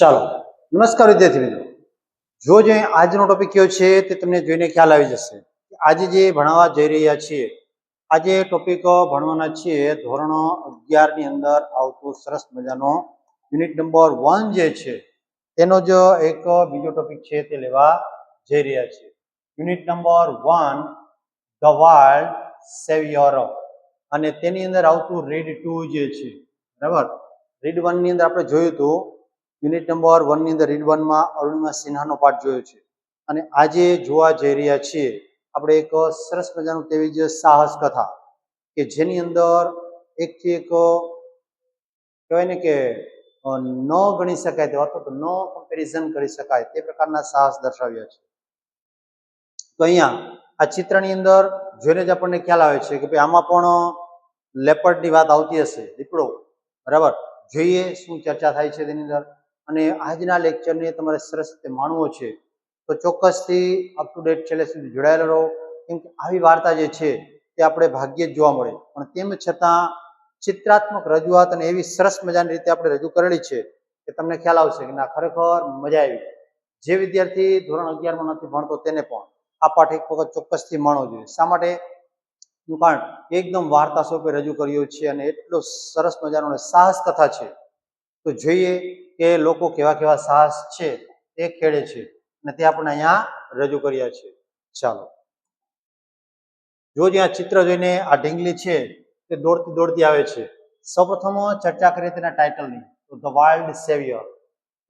ચાલો, નમસ્કાર વિદ્યાર્થી મિત્રો. જો જે આજનો ટોપિક કયો છે તે તમને જોઈને ખ્યાલ આવી જશે. આજે જે ભણાવવા જઈ રહ્યા છીએ, આજે ટોપિક ભણવાના છીએ ધોરણ 11 ની અંદર આવતું સરસ મજાનો યુનિટ નંબર 1 જે છે તેનો જ એક બીજો ટોપિક છે તે લેવા જઈ રહ્યા છીએ. Unit number 1 the wild saviour, અને તેની અંદર આવતું રીડ 2 જે છે, બરાબર. રીડ 1 ની અંદર આપણે જોયું હતું, યુનિટ નંબર 1 ની અંદર રીડ 1 માં અરુણિમા સિન્હાનો પાઠ જોયો છે, અને આજે જોવા જઈ રહ્યા છીએ આપણે એક સરસ મજાનું તેવી જ સાહસ કથા કે જેની અંદર એકથી એક કહેવાય ને કે ન ગણી શકાય તેવા અથવા તો ન કમ્પેરિઝન કરી શકાય તે પ્રકારના સાહસ દર્શાવ્યા છે. તો અહીંયા આ ચિત્રની અંદર જોઈને જ આપણને ખ્યાલ આવે છે કે ભાઈ આમાં પણ લેપર્ડની વાત આવતી હશે, દીપડો, બરાબર. જોઈએ શું ચર્ચા થાય છે તેની અંદર. અને આજના લેક્ચરને તમારે સરસ રીતે માણવો છે તો ચોક્કસથી અપ ટુ ડેટ છેલ્લે સુધી જોડાયેલા રહો, કેમ કે આવી વાર્તા જે છે તે આપણે ભાગ્યે જ જોવા મળે, પણ તેમ છતાં ચિત્રાત્મક રજૂઆત અને એવી સરસ મજાની રીતે આપણે રજૂ કરેલી છે કે તમને ખ્યાલ આવશે કે ના ખરેખર મજા આવી. જે વિદ્યાર્થી ધોરણ 11 માં નથી ભણતો તેને પણ આ પાઠ એક વખત ચોક્કસથી માણવો જોઈએ. શા માટે? કારણ એકદમ વાર્તા સ્વરૂપે રજૂ કર્યો છે અને એટલો સરસ મજાનો સાહસ કથા છે. તો જોઈએ કે લોકો કેવા કેવા સાહસ છે તે ખેડે છે અને તે આપણે અહીંયા રજૂ કર્યા છે. ચાલો, જો જ્યાં ચિત્ર જોઈને આ ઢીંગલી છે તે દોડતી દોડતી આવે છે. સૌપ્રથમ ચર્ચા કરીએ તેના ટાઇટલની, તો ધ વાઇલ્ડ સેવિયર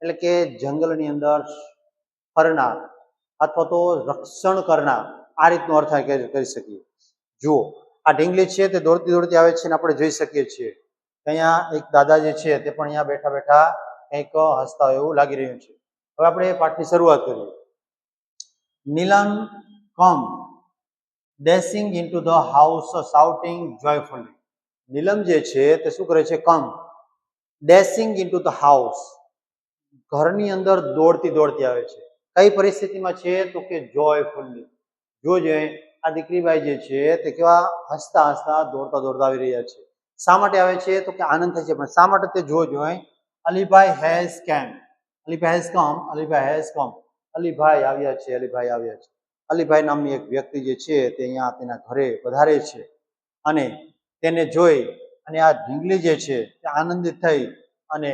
એટલે કે જંગલની અંદર ફરનાર અથવા તો રક્ષણ કરનાર, આ રીતનો અર્થ કરી શકીએ. જુઓ, આ ઢીંગલી છે તે દોડતી દોડતી આવે છે અને આપણે જોઈ શકીએ છીએ અહીંયા એક દાદા જે છે તે પણ અહીંયા બેઠા બેઠા કંઈક હસતા હોય એવું લાગી રહ્યું છે. હવે આપણે પાઠની શરૂઆત કરીએ. Neelam come dashing into the house shouting joyfully. Neelam જે છે તે શું કરે છે? Come dashing into the house, ઘરની અંદર દોડતી દોડતી આવે છે. કઈ પરિસ્થિતિમાં છે? તો કે જોયફુલી. જોજે આ દીકરીબાઈ જે છે તે કેવા હસતા હસતા દોડતા દોડતા આવી રહ્યા છે. શા માટે આવે છે? તો કે આનંદ થાય છે. પણ શા માટે તે જોઈ અલીભાઈ હેઝ કેમ, Alibhai has come, Alibhai has come, Alibhai આવ્યા છે, અલીભાઈ આવ્યા છે. અલીભાઈ નામની એક વ્યક્તિ જે છે તે અહીંયા તેના ઘરે પધારે છે અને તેને જોઈ અને આ ઢીંગલી જે છે તે આનંદિત થઈ અને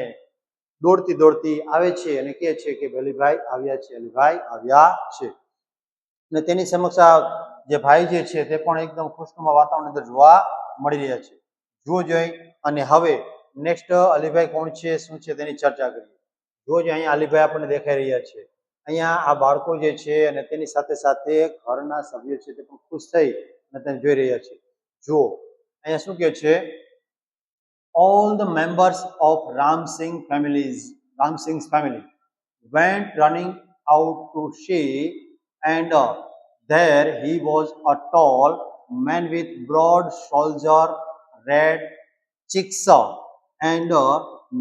દોડતી દોડતી આવે છે અને કહે છે કે અલીભાઈ આવ્યા છે, અલીભાઈ આવ્યા છે. અને તેની સમક્ષ આ જે ભાઈ જે છે તે પણ એકદમ ખુશનુમા વાતાવરણ અંદર જોવા મળી રહ્યા છે. જુઓ જોઈ અને હવે નેક્સ્ટ અલીભાઈ કોણ છે, શું છે તેની ચર્ચા કરીએ. જુઓ જે અહીંયા અલીભાઈ આપણને દેખાઈ રહ્યા છે. અહીંયા આ બાળકો જે છે અને તેની સાથે સાથે ઘરના સભ્યો છે તે પણ ખુશ થઈ અને તેને જોઈ રહ્યા છે. જુઓ અહીંયા શું કહે છે? All the members of Ramsingh's family went running out to see, and there he was, a tall man with broad shoulder, red cheeks, and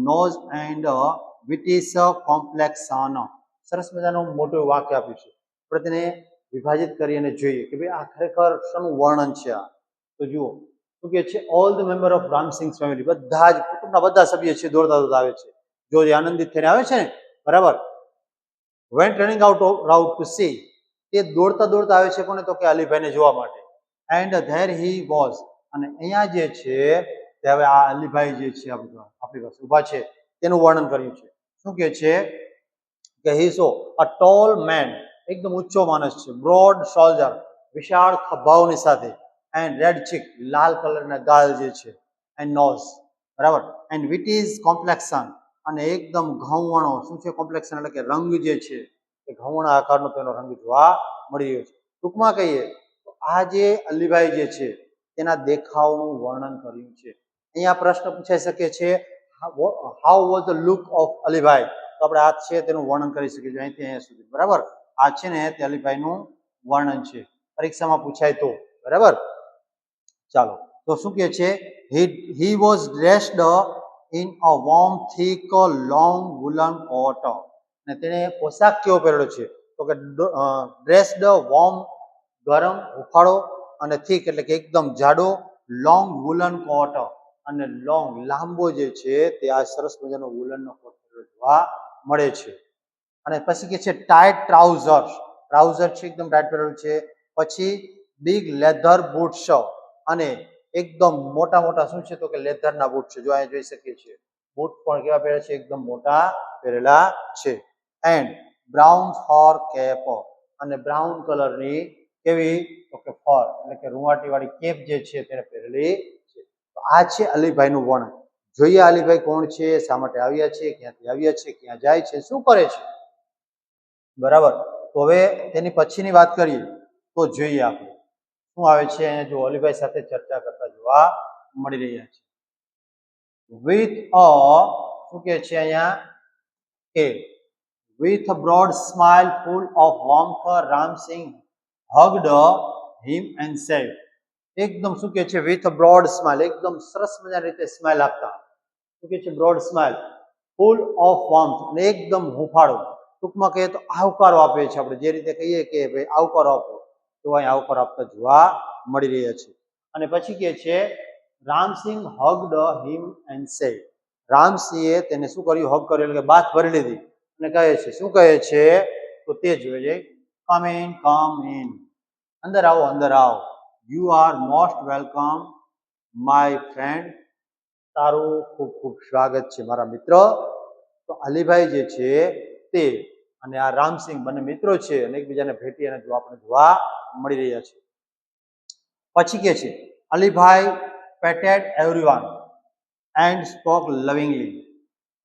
nose, and British complexion. સરસ મજાનું મોટું વાક્ય આપ્યું છે. આપણે તેને વિભાજિત કરી અને જોઈએ કે ભાઈ આ ખરેખર શાનું વર્ણન છે. આ તો જુઓ શું કે છે? All the member of Ram Singh family, બધા જ કુટુંબના બધા સભ્યો છે દોડતા દોડતા આવે છે. જો આનંદિત થઈને આવે છે ને, બરાબર. Went running out to sea, તે દોડતા દોડતા આવે છે કોને? તો કે અલીભાઈને જોવા માટે. એન્ડ ધેર હી વોઝ, અને અહીંયા જે છે તે હવે આ અલીભાઈ જે છે આપણી પાસે ઊભા છે તેનું વર્ણન કર્યું છે. શું કે છે કે હી સો અ ટોલ મેન, એકદમ ઊંચો માણસ છે, બ્રોડ શોલ્ડર, વિશાળ ખભાઓની સાથે, એન્ડ રેડ ચીક, લાલ કલરના ગાલ જે છે, એન્ડ નોઝ, બરાબર, એન્ડ વિટીઝ કોમ્પ્લેક્શન, અને એકદમ ઘઉંવણો. શું છે કોમ્પ્લેક્શન? એટલે કે રંગ જે છે એ ઘઉંવણા આકારનો તેનો રંગ જોવા મળી રહ્યો છે. ટૂંકમાં કહીએ તો આ જે અલીભાઈ જે છે તેના દેખાવનું વર્ણન કર્યું છે. અહીંયા પ્રશ્ન પૂછાઈ શકે છે, how was the look of Alibhai? તો આપણે આ છે તેનું વર્ણન કરી શકીએ છીએ અહીંથી અહીંયા સુધી, બરાબર. આ છે ને તે અલીભાઈનું વર્ણન છે, પરીક્ષામાં પૂછાય તો, બરાબર. ચાલો, તો શું કહે છે? he was dressed in a warm thick long woolen coat, અને તેને પોશાક કેવો પહેરેલો છે? તો કે ડ્રેસ્ડ, વોર્મ, ગરમ, હુફાળો, અને થીક એટલે કે એકદમ જાડો, લોંગ વુલન કોટ, અને લોંગ લાંબો જે છે તે આ સરસ મજાનો વુલનનો કોટ જોવા મળે છે. અને પછી કે છે ટાઈટ ટ્રાઉઝર્સ, ટ્રાઉઝર છે એકદમ ટાઈટ પહેરેલું છે. પછી બિગ લેધર બૂટ્સ અને એકદમ મોટા મોટા શું છે તો કે લેધરના બૂટ છે. જો અહીંયા જોઈ શકીએ છીએ બૂટ પણ કેવા પહેરે છે, એકદમ મોટા પહેરેલા છે. એન્ડ બ્રાઉન ફર કેપ અને બ્રાઉન કલરની કેવી તો કે ફર એટલે કે રૂંવાટી વાળી કેપ જે છે તેને પહેરેલી છે. તો આ છે અલીભાઈનું વર્ણન. જોઈએ અલીભાઈ કોણ છે, શા માટે આવ્યા છે, ક્યાંથી આવ્યા છે, ક્યાં જાય છે, શું કરે છે. બરાબર. તો હવે તેની પછીની વાત કરીએ તો જોઈએ આપણે શું આવે છે. અહીંયા જો અલીભાઈ સાથે ચર્ચા કરતા જોવા મળી રહ્યા છે. વિથ અ શું કે છે અહીંયા કે with a broad smile full of warmth, Ramsingh hugged him and said, એકદમ શું કે છે with a broad smile, એકદમ સરસ મજાની રીતે સ્માઇલ આપતા. શું કે છે broad smile full of warmth, અને એકદમ હુંફાળો, ટૂંકમાં કહીએ તો આવકારો આપે છે. આપણે જે રીતે કહીએ કે ભાઈ આવકારો આપો તો અહીં આવકારો આપતા જોવા મળી રહ્યા છે. અને પછી કે છે Ramsinh hugged him and said, રામસિંહે તેને શું કર્યું, હગ કર્યું એટલે કે બાથ ભરી લીધી અને કહે છે, શું કહે છે તો તે જોઈએ, કમ ઇન, અંદર આવો, અંદર આવો. You are most welcome my friend, તારું ખૂબ ખૂબ સ્વાગત છે મારા મિત્ર. તો અલીભાઈ જે છે તે અને આ રામસિંહ બંને મિત્રો છે અને એકબીજાને ભેટી અને આપણે જોવા મળી રહ્યા છે. પછી કે છે Alibhai patted everyone and spoke lovingly.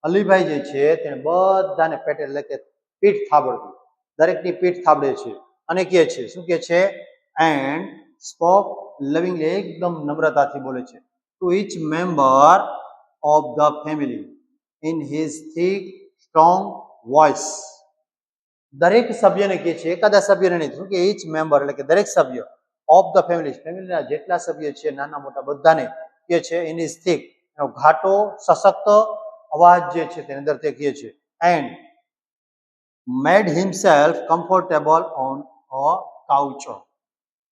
Alibhai જે છે તેને બધાને પેટેડ એટલે કે પીઠ થાબડતી, દરેકની પીઠ થાબડે છે અને કહે છે, શું કહે છે, એન્ડ સ્પોક લવિંગલી, એકદમ નમ્રતાથી બોલે છે, to each member of the family in his thick strong voice. દરેક સભ્યને કહે છે, એકાદા સભ્યને નહીં, શું કે ઈચ મેમ્બર એટલે કે દરેક સભ્ય, ઓફ ધ ફેમિલી, ફેમિલીના જેટલા સભ્ય છે નાના મોટા બધાને કહે છે, ઇન હિઝ થીક, એનો ઘાટો સશક્ત અવાજ જે છે તેની અંદર તે કહે છે, and made himself comfortable on a couch,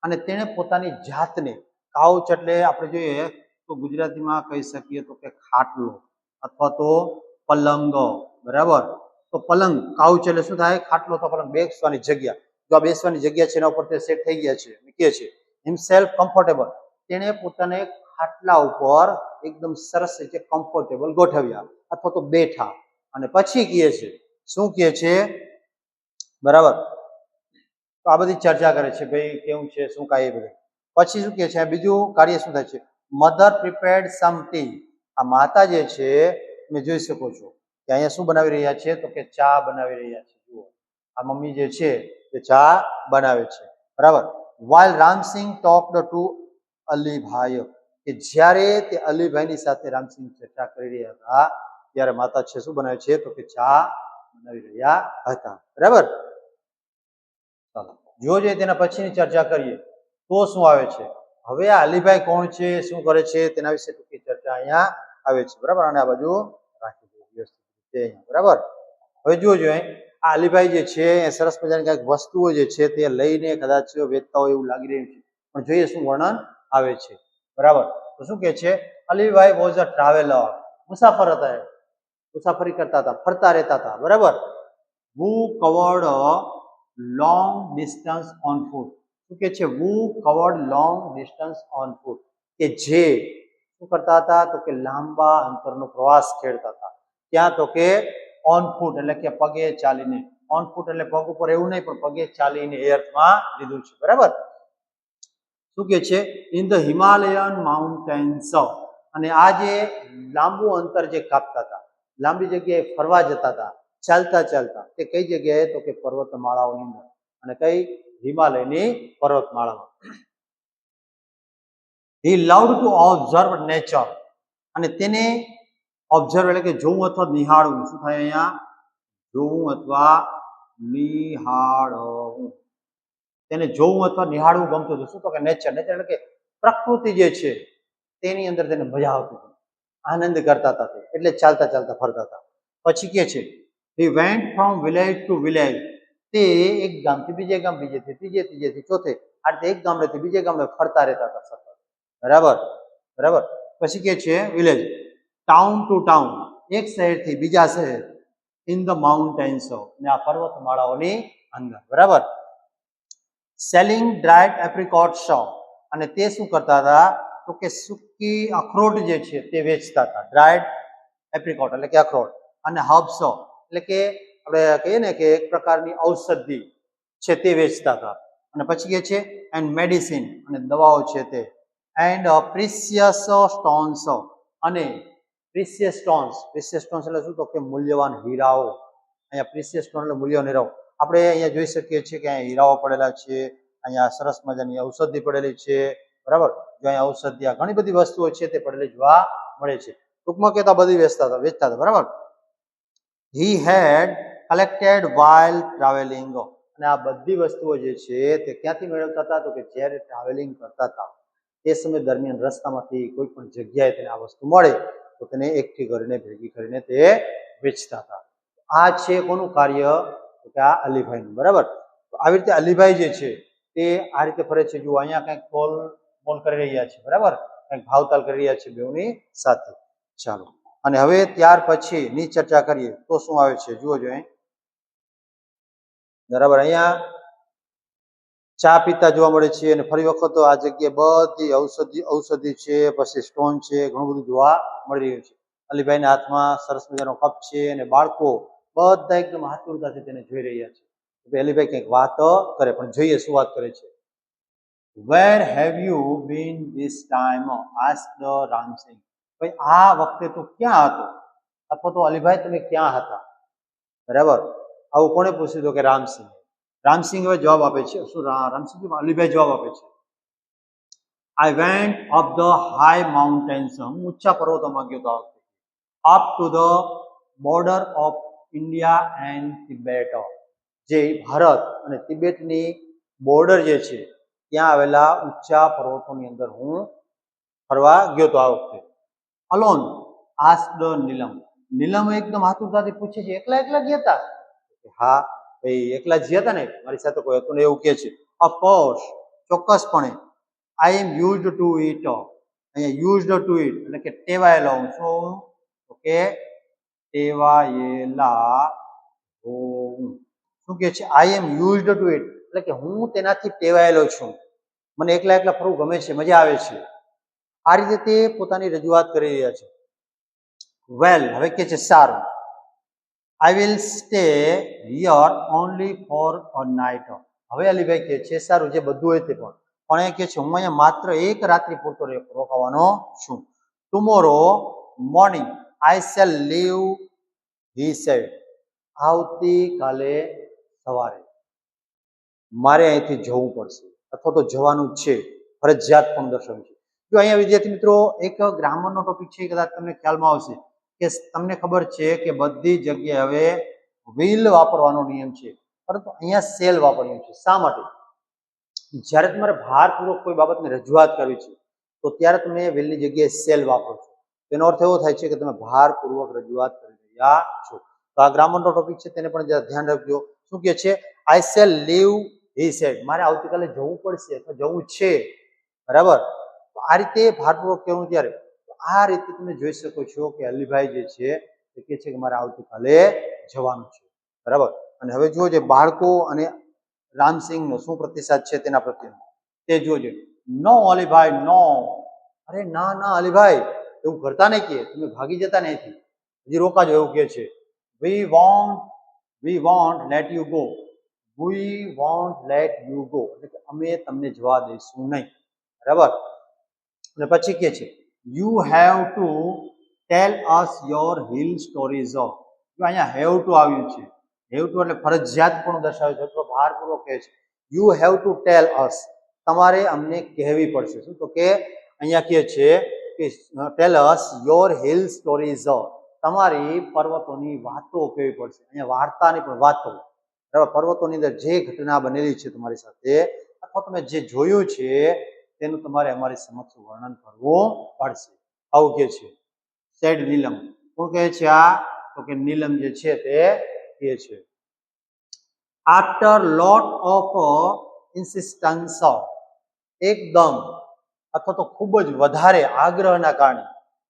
અને તેણે પોતાની જાતને, કાઉચ એટલે આપણે જોઈએ તો ગુજરાતીમાં કહી શકીએ તો કે ખાટલો અથવા તો પલંગ. બરાબર. તો પલંગ, કાઉચ એટલે શું થાય, ખાટલો તો પલંગ, બેસવાની જગ્યા. જો આ બેસવાની જગ્યા છે એના ઉપર તે સેટ થઈ ગયા છે. કહે છે હિમસેલ્ફ કમ્ફર્ટેબલ, તેણે પોતાને ખાટલા ઉપર એકદમ સરસ રીતે કમ્ફર્ટેબલ ગોઠવ્યા અથવા તો બેઠા. અને પછી કહે છે, શું કહે છે, બરાબર. તો આ બધી ચર્ચા કરે છે ભાઈ કેવું છે, શું કાંઈ, એ બધું. પછી શું કહે છે, બીજું કાર્ય શું થાય છે, મધર પ્રિપેર્ડ સમ ટી. આ માતા જે છે તમે જોઈ શકો છો કે અહીંયા શું બનાવી રહ્યા છે તો કે ચા બનાવી રહ્યા છે. જુઓ આ મમ્મી જે છે તે ચા બનાવે છે. બરાબર. while Ramsinh talked two Alibhai, કે જ્યારે તે અલીભાઈની સાથે રામસિંહ ચર્ચા કરી રહ્યા હતા ત્યારે માતા છે શું બનાવે છે તો કે ચા બનાવી રહ્યા હતા. બરાબર. ચાલો જોઈએ તેના પછીની ચર્ચા કરીએ તો શું આવે છે. હવે આ અલીભાઈ કોણ છે, શું કરે છે તેના વિશે ટૂંકી ચર્ચા અહીંયા આવે છે. બરાબર. અને આ બાજુ રાખી દઈએ વ્યવસ્થિત રીતે અહીંયા. બરાબર. હવે જોજો આ અલીભાઈ જે છે એ સરસ મજાની કંઈક વસ્તુઓ જે છે તે લઈને કદાચ વેચતા હોય એવું લાગી રહ્યું છે, પણ જોઈએ શું વર્ણન આવે છે. બરાબર. તો શું કે છે, અલીભાઈ વોઝ અ ટ્રાવેલર, મુસાફર હતા, મુસાફરી કરતા હતા, ફરતા રહેતા હતા. બરાબર. who covered a long distance on foot. શું કે છે, who covered long distance on foot, કે જે શું કરતા હતા તો કે લાંબા અંતરનો પ્રવાસ ખેડતા હતા. ત્યાં તો કે ઓન ફૂટ એટલે કે પગે ચાલીને, ઓન ફૂટ એટલે પગ ઉપર એવું નહીં પણ પગે ચાલીને એ અર્થમાં લીધું છે. બરાબર. શું કે છે, ઇન ધ હિમાલયન માઉન્ટેન્સ, અને આ જે લાંબુ અંતર જે કાપતા હતા, લાંબી જગ્યાએ ફરવા જતા હતા ચાલતા ચાલતા, તે કઈ જગ્યાએ તો કે પર્વતમાળાઓની અંદર, અને કઈ હિમાલયની પર્વતમાળામાં. હી લવડ ટુ ઓબ્ઝર્વ નેચર, અને તેને ઓબ્ઝર્વ એટલે કે જોવું અથવા નિહાળવું. શું થાય અહીંયા, જોવું અથવા નિહાળવું. તેને જોવું અથવા નિહાળવું ગમતું હતું. શું તો કે નેચર, નેચર એટલે કે પ્રકૃતિ જે છે તેની અંદર તેને મજા આવતી હતી, આનંદ કરતા હતા તે, એટલે ચાલતા ચાલતા ફરતા હતા. પછી કે છે he went from village to village, તે એક ગામથી બીજે ગામ, બીજેથી ત્રીજે, ત્રીજેથી ચોથે, આ રીતે એક ગામડેથી બીજે ગામડે ફરતા રહેતા હતા સતત. બરાબર. બરાબર. પછી કે છે વિલેજ, ટાઉન ટુ ટાઉન, એક શહેરથી બીજા શહેર, ઇન ધ માઉન્ટેન્સ, ને આ પર્વતમાળાઓની અંદર, બરાબર. સેલિંગ ડ્રાઈડ એપ્રિકોટ્સ, અને તે શું કરતા હતા તો કે સૂકી અખરોટ જે છે તે વેચતા હતા. ડ્રાઈડ એપ્રિકોટ એટલે કે અખરોટ, અને હર્બ્સ એટલે કે આપણે કહીએ ને કે એક પ્રકારની ઔષધિ છે તે વેચતા હતા. અને પછી કે છે એન્ડ મેડિસિન, અને દવાઓ છે તે, એન્ડ પ્રિસિયસ સ્ટોન્સ, અને પ્રિસિયસ સ્ટોન્સ એટલે શું તો કે મૂલ્યવાન હીરાઓ. અહીંયા પ્રિસિયસ સ્ટોન એટલે મૂલ્યવાન હીરાઓ. આપણે અહીંયા જોઈ શકીએ છીએ કે અહીંયા હીરાઓ પડેલા છે, અહીંયા સરસ મજાની ઔષધિ પડેલી છે, બરાબર. જો અહીંયા ઔષધિ આ ઘણી બધી વસ્તુઓ છે તે પડેલી જોવા મળે છે. ટૂંકમાં કહેતા બધી વેચતા હતા, બરાબર. હી હેડ કલેક્ટેડ વાઇલ ટ્રાવેલિંગ, અને આ બધી વસ્તુઓ જે છે તે ક્યાંથી મેળવતા હતા તો કે જ્યારે ટ્રાવેલિંગ કરતા હતા તે સમય દરમિયાન રસ્તામાંથી કોઈ પણ જગ્યાએ તેને આ વસ્તુ મળે તો તેને એકઠી કરીને ભેગી કરીને તે વેચતા હતા. આ છે કોનું કાર્ય તો કે આ અલીભાઈનું, બરાબર. તો આવી રીતે અલીભાઈ જે છે તે આ રીતે ફરે છે. જુઓ અહીંયા કંઈક મોલ કરી રહ્યા છે, બરાબર, કંઈક ભાવતાલ કરી રહ્યા છે બેઉની સાથે. ચાલો, અને હવે ત્યાર પછી ની ચર્ચા કરીએ તો શું આવે છે જુઓ જોઈએ, બરાબર. અહીંયા ચા પીતા જોવા મળે છે, અને ફરી વખત આ જગ્યાએ બધી ઔષધિ છે, પછી સ્ટોન છે, ઘણું બધું જોવા મળી રહ્યું છે. અલીભાઈના હાથમાં સરસ મજાનો કપ છે, અને બાળકો બધા એકદમ આતુરતાથી તેને જોઈ રહ્યા છે. અલીભાઈ કંઈક વાત કરે, પણ જોઈએ શું વાત કરે છે. Where have you been this time, asked Ram Singh. ભાઈ આ વખતે તું ક્યાં હતો, અથવા તો અલીભાઈ તમે ક્યાં હતા, બરાબર. આવું કોને પૂછ્યું તો કે રામસિંહ. રામસિંહ હવે જવાબ આપે છે. શું રામસિંહ અલીભાઈ જવાબ આપે છે. I went up the high mountains, હું ઊંચા પર્વતોમાં ગયો હતો, up to the border of India and Tibet, જે ભારત અને તિબેટની બોર્ડર જે છે ત્યાં આવેલા ઊંચા પર્વતોની અંદર હું ફરવા ગયો હતો આ વખતે. અલોન આસ્ક્ડ નીલમ, નીલમ એકદમ આતુરતાથી પૂછે છે એકલા ગયા હતા. હા ભાઈ એકલા જ ગયા હતા ને, મારી સાથે કોઈ હતું ને એવું કે છે. ઓફકોર્સ, ચોક્કસપણે. આઈ એમ યુઝડ ટુ ઇટ, અહીંયા યુઝડ ટુ ઇટ એટલે કે ટેવાયેલો હું છું, તો કે ટેવાયેલા હોઉં. શું કે છે આઈ એમ યુઝડ ટુ ઇટ એટલે કે હું તેનાથી ટેવાયેલો છું, મને એકલા ફરવું ગમે છે, મજા આવે છે. આ રીતે તે પોતાની રજૂઆત કરી રહ્યા છે. વેલ, હવે કે છે સારું. I will stay here only for a night. હવે અલીભાઈ કે છે સારું, જે બધું હોય તે પણ એ કે છે હું અહીંયા માત્ર એક રાત્રિ પૂરતો રોકાવાનો છું. Tomorrow morning I shall leave, he said. આવતીકાલે સવારે મારે અહીંથી જવું પડશે, અથવા તો જવાનું છે, ફરજિયાત પણ દર્શાવ્યું છે. જો અહીંયા વિદ્યાર્થી મિત્રો એક ગ્રામરનો ટોપિક છે, કદાચ તમને ખ્યાલમાં આવશે કે તમને ખબર છે કે બધી જગ્યાએ હવે વિલ વાપરવાનો નિયમ છે, પરંતુ અહીંયા સેલ વાપર્યું છે. શા માટે? જ્યારે તમારે ભારપૂર્વક કોઈ બાબતની રજૂઆત કરવી છે તો ત્યારે તમે વિલની જગ્યાએ સેલ વાપરો છો. તેનો અર્થ એવો થાય છે કે તમે ભારપૂર્વક રજૂઆત કરી રહ્યા છો. તો આ ગ્રામરનો ટોપિક છે, તેને પણ જરા ધ્યાન રાખજો. શું કહે છે? I shall leave, he said. મારે આવતીકાલે જવું પડશે અથવા જવું છે, બરાબર. આ રીતે ભારપૂર્વક કહેવું ત્યારે આ રીતે તમે જોઈ શકો છો કે અલીભાઈ જે છે તે કહે છે કે મારે આવતીકાલે જવાનું છે, બરાબર. અને હવે જુઓ જે બાળકો અને રામસિંહનો શું પ્રતિસાદ છે તેના પ્રત્યે તે જોજો. નો અલીભાઈ, નો. અરે ના ના અલીભાઈ, એવું કરતા નહીં, કે તમે ભાગી જતા નહીં, હજી રોકાજો, એવું કહે છે. We won't let you go, we won't let you go એટલે કે અમે તમને જવા દઈશું નહીં, બરાબર. અને પછી કે છે you have to tell us your hill stories. જો અહીંયા હેવ ટુ આવ્યું છે, હેવ ટુ એટલે ફરજિયાત પણ દર્શાવે છે, તો ભારપૂર્વક કહે છે યુ હેવ ટુ ટેલ અસ, તમારે અમને કહેવી પડશે. શું તો કે અહીંયા કહે છે કે ટેલ અસ યોર હિલ સ્ટોરીઝ, તમારી પર્વતોની વાતો કહેવી પડશે. અહીંયા વાર્તાની પણ વાતો, બરાબર. પર્વતોની અંદર જે ઘટના બનેલી છે તમારી સાથે, અથવા તમે જે જોયું છે તેનું તમારે અમારી સમક્ષ વર્ણન કરવું પડશે, આવું કે છે. સેડ નીલમ. કોણ કહે છે આ? તો કે નીલમ જે છે તે કહે છે. આફ્ટર લોટ ઓફ ઇન્સિસ્ટન્સ, એકદમ અથવા તો ખૂબ જ વધારે આગ્રહના કારણે,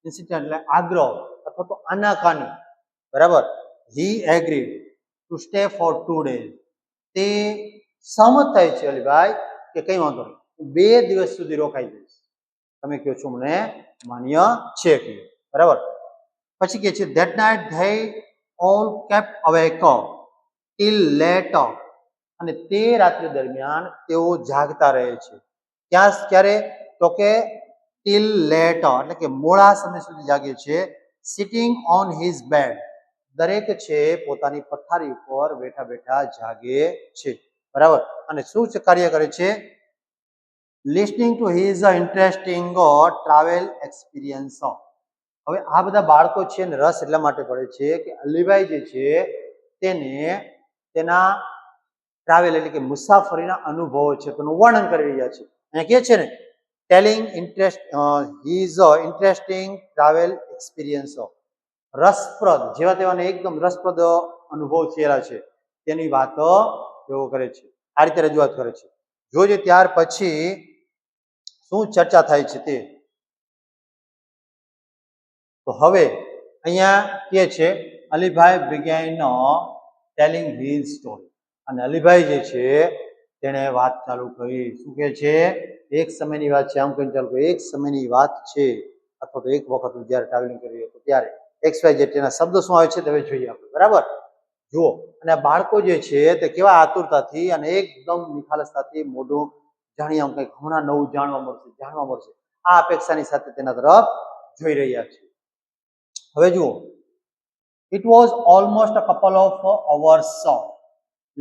ઇન્સિસ્ટન્ટ એટલે આગ્રહ અથવા તો આનાકાની, બરાબર. he agreed to stay for 2 days. તે સહમત થાય છે અલીભાઈ કે કઈ વાંધો નહીં, હું 2 દિવસ સુધી રોકાઈ જઈશ, તમે કહો છો મને માન્ય છે કે બરાબર. પછી કે છે that night they all kept awake till late, અને તે રાત્રિ દરમિયાન તેઓ જાગતા રહે છે. ક્યારે? તો કે till late એટલે કે મોડા સમય સુધી જાગે છે. sitting on his bed, દરેક છે પોતાની પથારી ઉપર બેઠા બેઠા જાગે છે બરાબર. અને શું કાર્ય કરે છે? listening to his interesting travel experience. હવે આ બધા બાળકો છે ને રસ એટલા માટે પડે છે કે અલીભાઈ જે છે તેને તેના ટ્રાવેલ એટલે કે મુસાફરીના અનુભવો છે તેનું વર્ણન કરી રહ્યા છે. અહીંયા કે છે ને ટેલિંગ ઇન્ટરેસ્ટિંગ ટ્રાવેલ એક્સપિરિયન્સ, રસપ્રદ જેવા તેવાને એકદમ રસપ્રદ અનુભવ થયેલા છે તેની વાતો તેઓ કરે છે, આ રીતે રજૂઆત કરે છે. જોજે ત્યાર પછી શું ચર્ચા થાય છે તે. તો હવે અહીંયા કે છે Alibhai began telling his story, અને અલીભાઈ જે છે તેણે વાત ચાલુ કરી. શું કે છે? એક સમયની વાત છે, આમ કહીને ચાલુ કરી, એક સમયની વાત છે અથવા તો એક વખત હું જ્યારે ટ્રાવેલિંગ કરી રહ્યો હતો ત્યારે XYZ તેના શબ્દ શું આવે છે તે હવે જોઈએ આપણે બરાબર. જુઓ, અને આ બાળકો જે છે તે કેવા આતુરતાથી અને એકદમ નિખાલસતાથી મોઢું જાણી આમ કંઈક હમણાં નવું જાણવા મળશે આ અપેક્ષાની સાથે તેના તરફ જોઈ રહ્યા છે. હવે જુઓ, it was almost a couple of hours,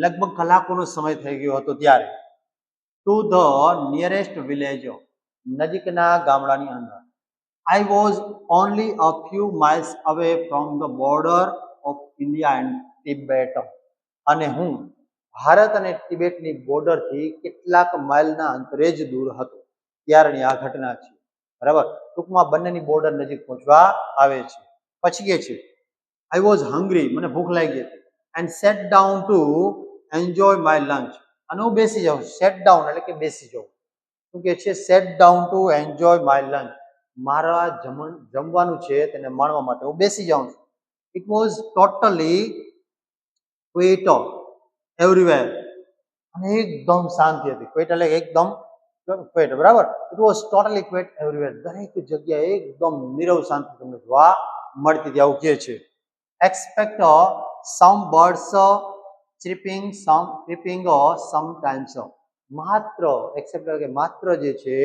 લગભગ કલાકોનો સમય થઈ ગયો હતો ત્યારે, ટુ ધ નિયરેસ્ટ વિલેજ, નજીકના ગામડાની અંદર. I was only a few miles away from the border of India and Tibet, અને હું ભારત અને તિબેટની બોર્ડરથી કેટલાક માઇલના અંતરે જ દૂર હતો ત્યારની આ ઘટના છે બરાબર. ટૂંકમાં બંનેની બોર્ડર નજીક પહોંચવા આવે છે. પછી કે છે I was hungry, મને ભૂખ લાગી હતી, and sat down to enjoy my lunch, અને હું બેસી જાઉં. સેટ ડાઉન એટલે કે બેસી જાઉં. શું કે છે? Set down to enjoy my lunch, મારા જમવાનું છે તેને માણવા માટે હું બેસી જાઉં છું. It was totally quit everywhere, અને એકદમ શાંતિ હતી. ક્વિટ એટલે એકદમ ક્વિટ બરાબર. It was totally quit everywhere, દરેક જગ્યાએ એકદમ નીરવ શાંતિ તમને જોવા મળતી હતી આવું કહે છે. એક્સપેક્ટ સમ બર્ડ્સ ચીપિંગ સમટાઇમ્સ, માત્ર એક્સેપ્ટ કે માત્ર જે છે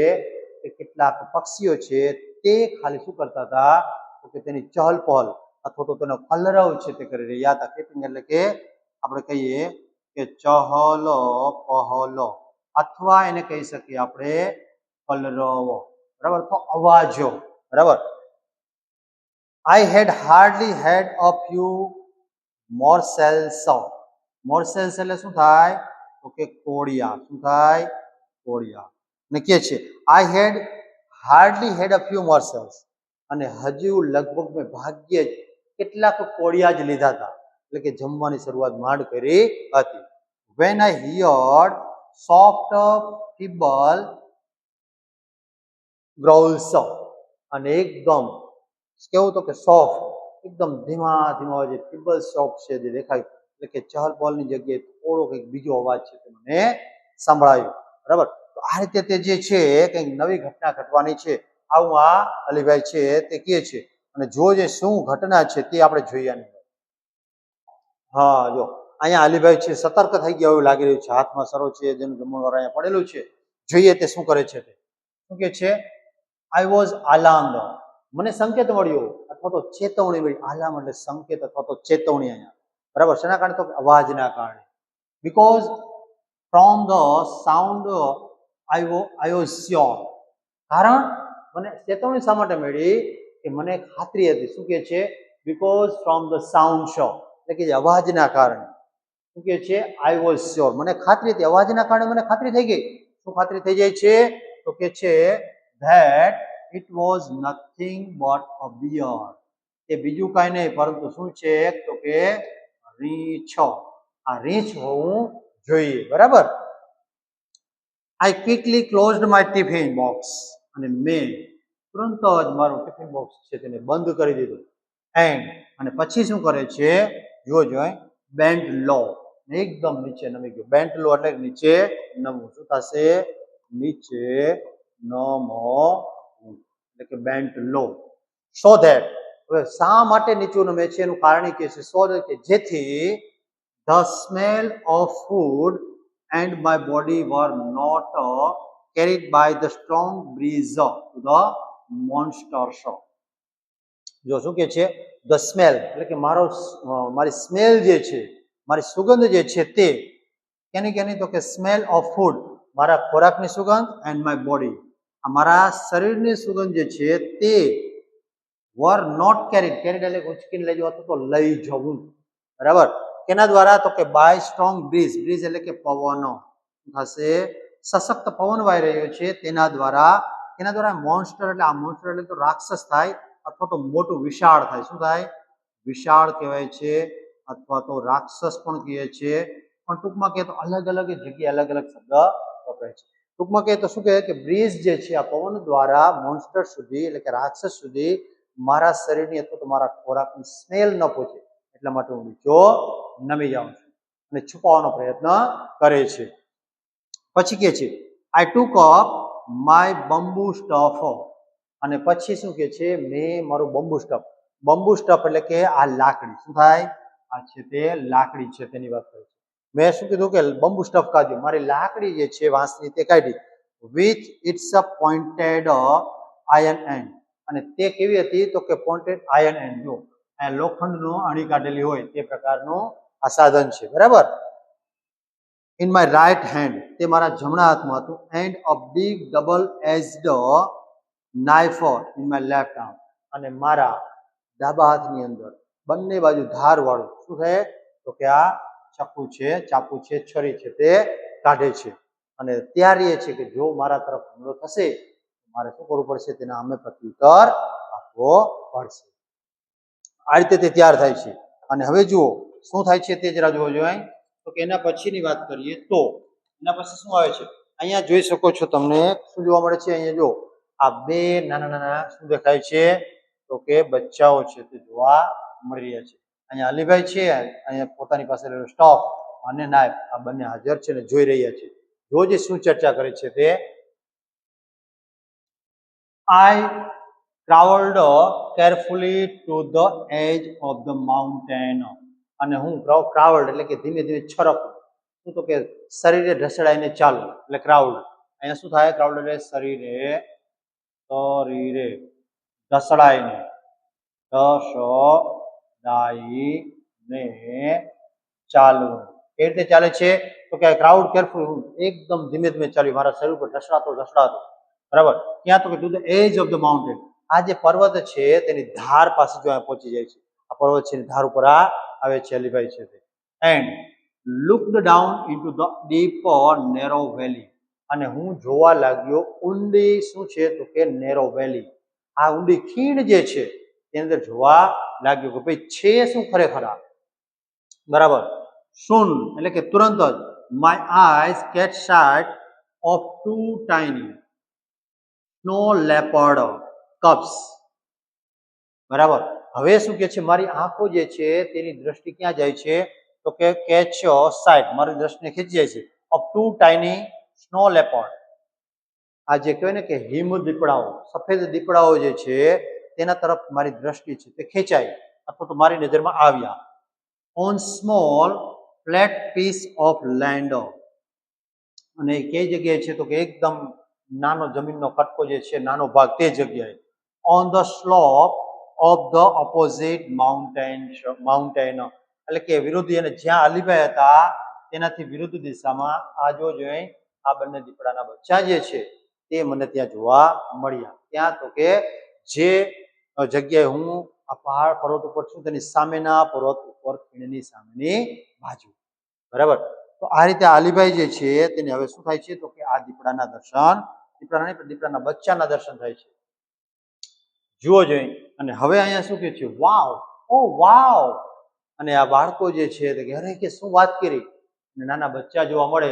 એ કેટલાક પક્ષીઓ છે તે ખાલી શું કરતા હતા તો કે તેની ચહલ પહલ અથવા તો તેનો કલરવ છે તે કરી રહ્યા હતા. ક્રિપિંગ એટલે કે આપણે કહીએ કે ચહલ પહલ, અથવા એને કહી શકીએ આપણે કલરવ બરાબર, તો અવાજો બરાબર. I had hardly had a few morsels, મોર્સેલ્સ એટલે શું થાય તો કે કોળિયા. શું થાય? કોળિયા. ને કે છે આઈ હેડ હાર્ડલી હેડ અ ફ્યુ મોર્સેલ્સ, અને હજુ લગભગ મેં ભાગ્યે જ કેટલાક કોળિયા જ લીધા હતા, એટલે કે જમવાની શરૂઆત માંડ કરી હતી. વેન આઈ હિયર્ડ સોફ્ટ ફીબલ ગ્રોલ્સ, અને એકદમ કેવું તો કે સોફ્ટ એકદમ ધીમા ધીમા જે ફીબલ સોફ્ટ છે જે દેખાય, એટલે કે ચહલ પહલની જગ્યાએ થોડો કંઈક બીજો અવાજ છે તે મને સંભળાયો બરાબર. તો આ રીતે તે જે છે કંઈક નવી ઘટના ઘટવાની છે આવું આ અલીભાઈ છે તે કહે છે. અને જો જે શું ઘટના છે તે આપણે જોઈએ. હા, જો અહીંયા અલીભાઈ છે સતર્ક થઈ ગયા એવું લાગી રહ્યું છે. હાથમાં સરો છે જેનું જમણવાર અહીંયા પડેલું છે. જોઈએ તે શું કરે છે તે. શું કે છે? આઈ વોઝ અલાર્મ્ડ, મને સંકેત મળ્યો અથવા તો ચેતવણી મળી. આલાર્મ એટલે સંકેત અથવા તો ચેતવણી અહીંયા બરાબર. શેના કારણે? તો અવાજના કારણે. Because from the sound I was sure, કારણ મને ચેતવણી શા માટે મળી કે મને ખાતરી હતી. શું કે છે? Because from the sound show, એટલે કે અવાજના કારણે. શું કે છે? આઈ વોઝ શ્યોર, મને ખાતરી હતી. અવાજના કારણે મને ખાતરી થઈ ગઈ. શું ખાતરી થઈ જાય છે? તો કે છે that it was nothing but a bear, એ બીજું કાંઈ નહીં પરંતુ શું છે તો કે રીંછ. આ રીંછ હોવું જોઈએ બરાબર. I quickly closed my tiffin box, અને મેં તુરંત જ મારું ટિફિન બોક્સ છે તેને બંધ કરી દીધું. એન્ડ, અને પછી શું કરે છે? જુઓ જોઈ બેન્ટ લો, એકદમ નીચે નમી ગયો. બેન્ટ લો એટલે નીચે નમવું. શું થશે? નીચે નમવું એટલે કે બેન્ટ લો. સો ધેટ, હવે શા માટે નીચું નમે છે એનું કારણ કે છે સો ધેટ કે જેથી the smell of food and my body were not carried by the strong breeze to the monsters. જો શું કે છે ધ સ્મેલ એટલે કે મારી સ્મેલ જે છે, મારી સુગંધ જે છે તે કેની તો કે સ્મેલ ઓફ ફૂડ, મારા ખોરાકની સુગંધ એન્ડ માય બોડી, મારા શરીરની સુગંધ જે છે તે વર નોટ કેરીડ એટલે ઉચકીને લઈ જવું તો લઈ જવું. બરાબર. કેના દ્વારા તો કે બાય સ્ટ્રોંગ બ્રીઝ એટલે કે પવનો થશે, સશક્ત પવન વાઈ રહ્યો છે તેના દ્વારા મોન્સ્ટર એટલે આ મોન્સ્ટર એટલે તો રાક્ષસ થાય અથવા તો મોટું વિશાળ થાય. શું થાય? વિશાળ કહેવાય છે અથવા તો રાક્ષસ પણ કહે છે. પણ ટૂંકમાં કહે તો અલગ અલગ જગ્યાએ અલગ અલગ શબ્દ વપરાય છે. ટૂંકમાં કહે તો શું કહે કે બ્રીઝ જે છે આ પવન દ્વારા મોન્સ્ટર સુધી એટલે કે રાક્ષસ સુધી મારા શરીરની અથવા તો મારા ખોરાકની સ્મેલ ન પહોંચે એટલા માટે હું નીચો નમી જાઉં છું અને છુપાવવાનો પ્રયત્ન કરે છે. પછી કે છે આઈ ટુક અપ માય બંબુ સ્ટફ, અને પછી શું કે છે મેં મારું બંબુ સ્ટફ એટલે કે આ લાકડી. શું થાય? આ છે તે લાકડી છે તેની વાત કરે છે. મેં શું કીધું કે બંબુ સ્ટફ કાઢ્યું, મારી લાકડી જે છે વાંસની તે કાઢી. With its a pointed iron end, અને તે કેવી હતી તો કે પોઇન્ટેડ આયર્ન એન્ડ. જો લોખંડનો અણી કાઢેલી હોય તે પ્રકારનું આ સાધન છે. બરાબર. ઇન માય રાઈટ હેન્ડ, તે મારા જમણા હાથમાં હતું. And a big double aged knife in my left arm, અને મારા ડાબા હાથની અંદર બંને બાજુ ધાર વાળું શું છે તો કે આ ચાકુ છે, છરી છે તે કાઢે છે. અને ત્યારે એ છે કે જો મારા તરફ હુમલો થશે મારે શું કરવું પડશે? તેના સામે પ્રત્યુત્તર આપવો પડશે. આ રીતે તે તૈયાર થાય છે. અને હવે જુઓ શું થાય છે તે જરા જોવો જોઈએ. તો કે એના પછીની વાત કરીએ તો એના પછી શું આવે છે? અહીંયા જોઈ શકો છો તમને શું જોવા મળે છે? અહીંયા જો આ બે નાના નાના શું દેખાય છે તો કે બચ્ચાઓ છે તે જોવા મળી રહ્યા છે. અહીંયા અલીભાઈ છે, અહીંયા પોતાની પાસે સ્ટોફ અને નાઇફ આ બંને હાજર છે ને જોઈ રહ્યા છે. રોજ શું ચર્ચા કરે છે તે I traveled carefully to the edge of the mountain, અને હું ક્રાઉડ એટલે કે ધીમે ધીમે છરકું. શું તો કે શરીરે ઢસડાઈને ચાલુ એટલે ક્રાઉડ. અહીંયા શું થાય? ક્રાઉડ એટલે શરીરે ઢસડાઈને ચાલવું. એ રીતે ચાલે છે તો કે ક્રાઉડ કેરફુલ એકદમ ધીમે ધીમે ચાલ્યું, મારા શરીર પર ઢસડાતો. બરાબર. ક્યાં તો કે to the edge of the mountain, આ જે પર્વત છે તેની ધાર પાસે જો પહોંચી જાય છે. આ પર્વત છે ધાર ઉપર આ આવે છે અલીભાઈ છે તે. And looked down into the deep narrow valley, અને હું જોવા લાગ્યો ઊંડી શું છે તો કે નેરો વેલી, આ ઊંડી ખીણ જે છે તેની અંદર જોવા લાગ્યો કે ભાઈ છે શું ખરેખર આ. બરાબર. સૂન એટલે કે તુરંત જ my eyes caught sight of two tiny snow leopard cubs. બરાબર. હવે શું કે છે? મારી આંખો જે છે તેની દ્રષ્ટિ ક્યાં જાય છે તો કે કેચ સાઇટ, મારી દ્રષ્ટિને ખેંચી જાય છે of two tiny snow leopard. આ જે કહેવાય ને કે હિમ દીપડાઓ, સફેદ દીપડાઓ જે છે તેના તરફ મારી દ્રષ્ટિ છે તે ખેંચાઈ અથવા તો મારી નજરમાં આવ્યા. On small flat piece of land, અને કઈ જગ્યાએ છે તો કે એકદમ નાનો જમીનનો કટકો જે છે નાનો ભાગ તે જગ્યાએ. On the slope of the opposite mountain એટલે કે વિરોધી, અને જ્યાં અલીભાઈ હતા તેનાથી વિરુદ્ધ દિશામાં આ જોઈ આ બંને દીપડાના બચ્ચા જે છે તે મને ત્યાં જોવા મળ્યા. ત્યાં તો કે જે જગ્યાએ હું આ પહાડ પર્વત ઉપર છું તેની સામેના પર્વત ઉપર ખીણની સામેની બાજુ. બરાબર. તો આ રીતે અલીભાઈ જે છે તેને હવે શું થાય છે તો કે આ દીપડાના દીપડાના બચ્ચાના દર્શન થાય છે. જુઓ જોઈ. અને હવે અહીંયા શું કે છે? વાવ, ઓ વાવ. અને આ બાળકો જે છે તે કે અરે કે શું વાત કરી, અને નાના બચ્ચા જોવા મળે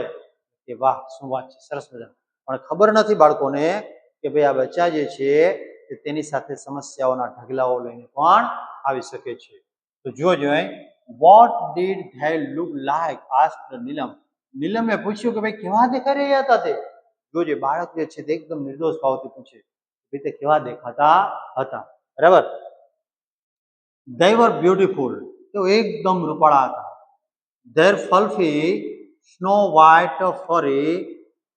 કે વાહ શું વાત છે, સરસ મજા. પણ ખબર નથી બાળકોને કે ભાઈ આ બચ્ચા જે છે તેની સાથે સમસ્યાઓના ઢગલાઓ લઈને પણ આવી શકે છે. તો જુઓ જોઈ what did they look like asked Neelam. નીલમે પૂછ્યું કે ભાઈ કેવા દેખાઈ રહ્યા હતા તે. જોજે બાળક જે છે તે એકદમ નિર્દોષ ભાવથી પૂછે તે કેવા દેખાતા હતા. બરાબર. They were beautiful. તેઓ એકદમ રૂપાળા હતા. Their fluffy snow white furry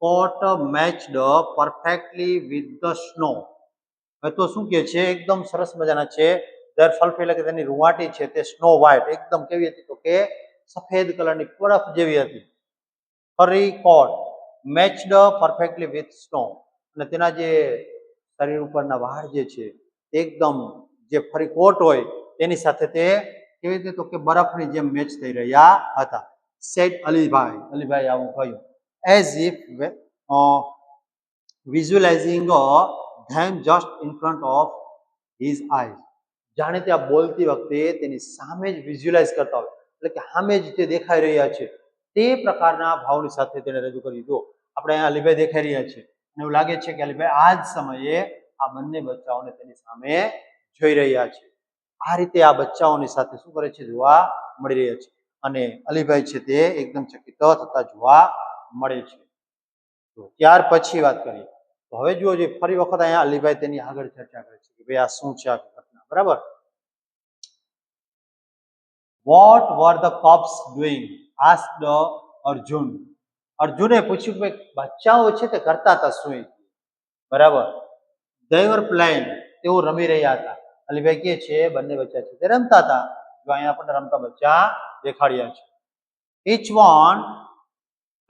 coat matched perfectly with the snow. હવે તો શું કે છે એકદમ સરસ મજાના છે. Their fluffy એટલે કે તેની રૂવાટી છે તે સ્નો વ્હાઇટ એકદમ કેવી હતી તો કે સફેદ કલરની બરફ જેવી હતી. furry coat matched perfectly with snow. અને તેના જે શરીર ઉપરના વાળ જે છે એકદમ જે ફરી કોટ હોય તેની સાથે તે કેવી રીતે તો કે બરફની જેમ મેચ થઈ રહ્યા હતા. સેડ અલીભાઈ આવું કહ્યું. As if visualising them just in front of his eyes. જાણે તે આ બોલતી વખતે તેની સામે જ વિઝ્યુઅલાઇઝ કરતા હોય એટલે કે સામે જ તે દેખાઈ રહ્યા છે તે પ્રકારના ભાવની સાથે તેને રજૂ કર્યું. જો આપણે અહીંયા અલીભાઈ દેખાઈ રહ્યા છે અને એવું લાગે છે કે અલીભાઈ આ જ સમયે આ બંને બચ્ચાઓને તેની સામે જોઈ રહ્યા છે. આ રીતે આ બચ્ચાઓની સાથે શું કરે છે જોવા મળી રહ્યા છે અને અલીભાઈ છે તે એકદમ ચકિત થતા જોવા મળે છે. તો ત્યાર પછી વાત કરીએ તો હવે જુઓ જે ફરી વખત અહીંયા અલીભાઈ તેની આગળ ચર્ચા કરે છે કે ભાઈ આ શું છે આ ઘટના. બરાબર. What were the cubs doing asked Arjun. અર્જુને પૂછ્યું કે બચ્ચાઓ છે તે કરતા હતા શું. બરાબર. they were playing. તેઓ રમી રહ્યા હતા. અલીભાઈ કે છે બંને બચ્ચા છે તે રમતા હતા. જો અહીંયા આપણને રમતા બચ્ચા દેખાડ્યા છે. each one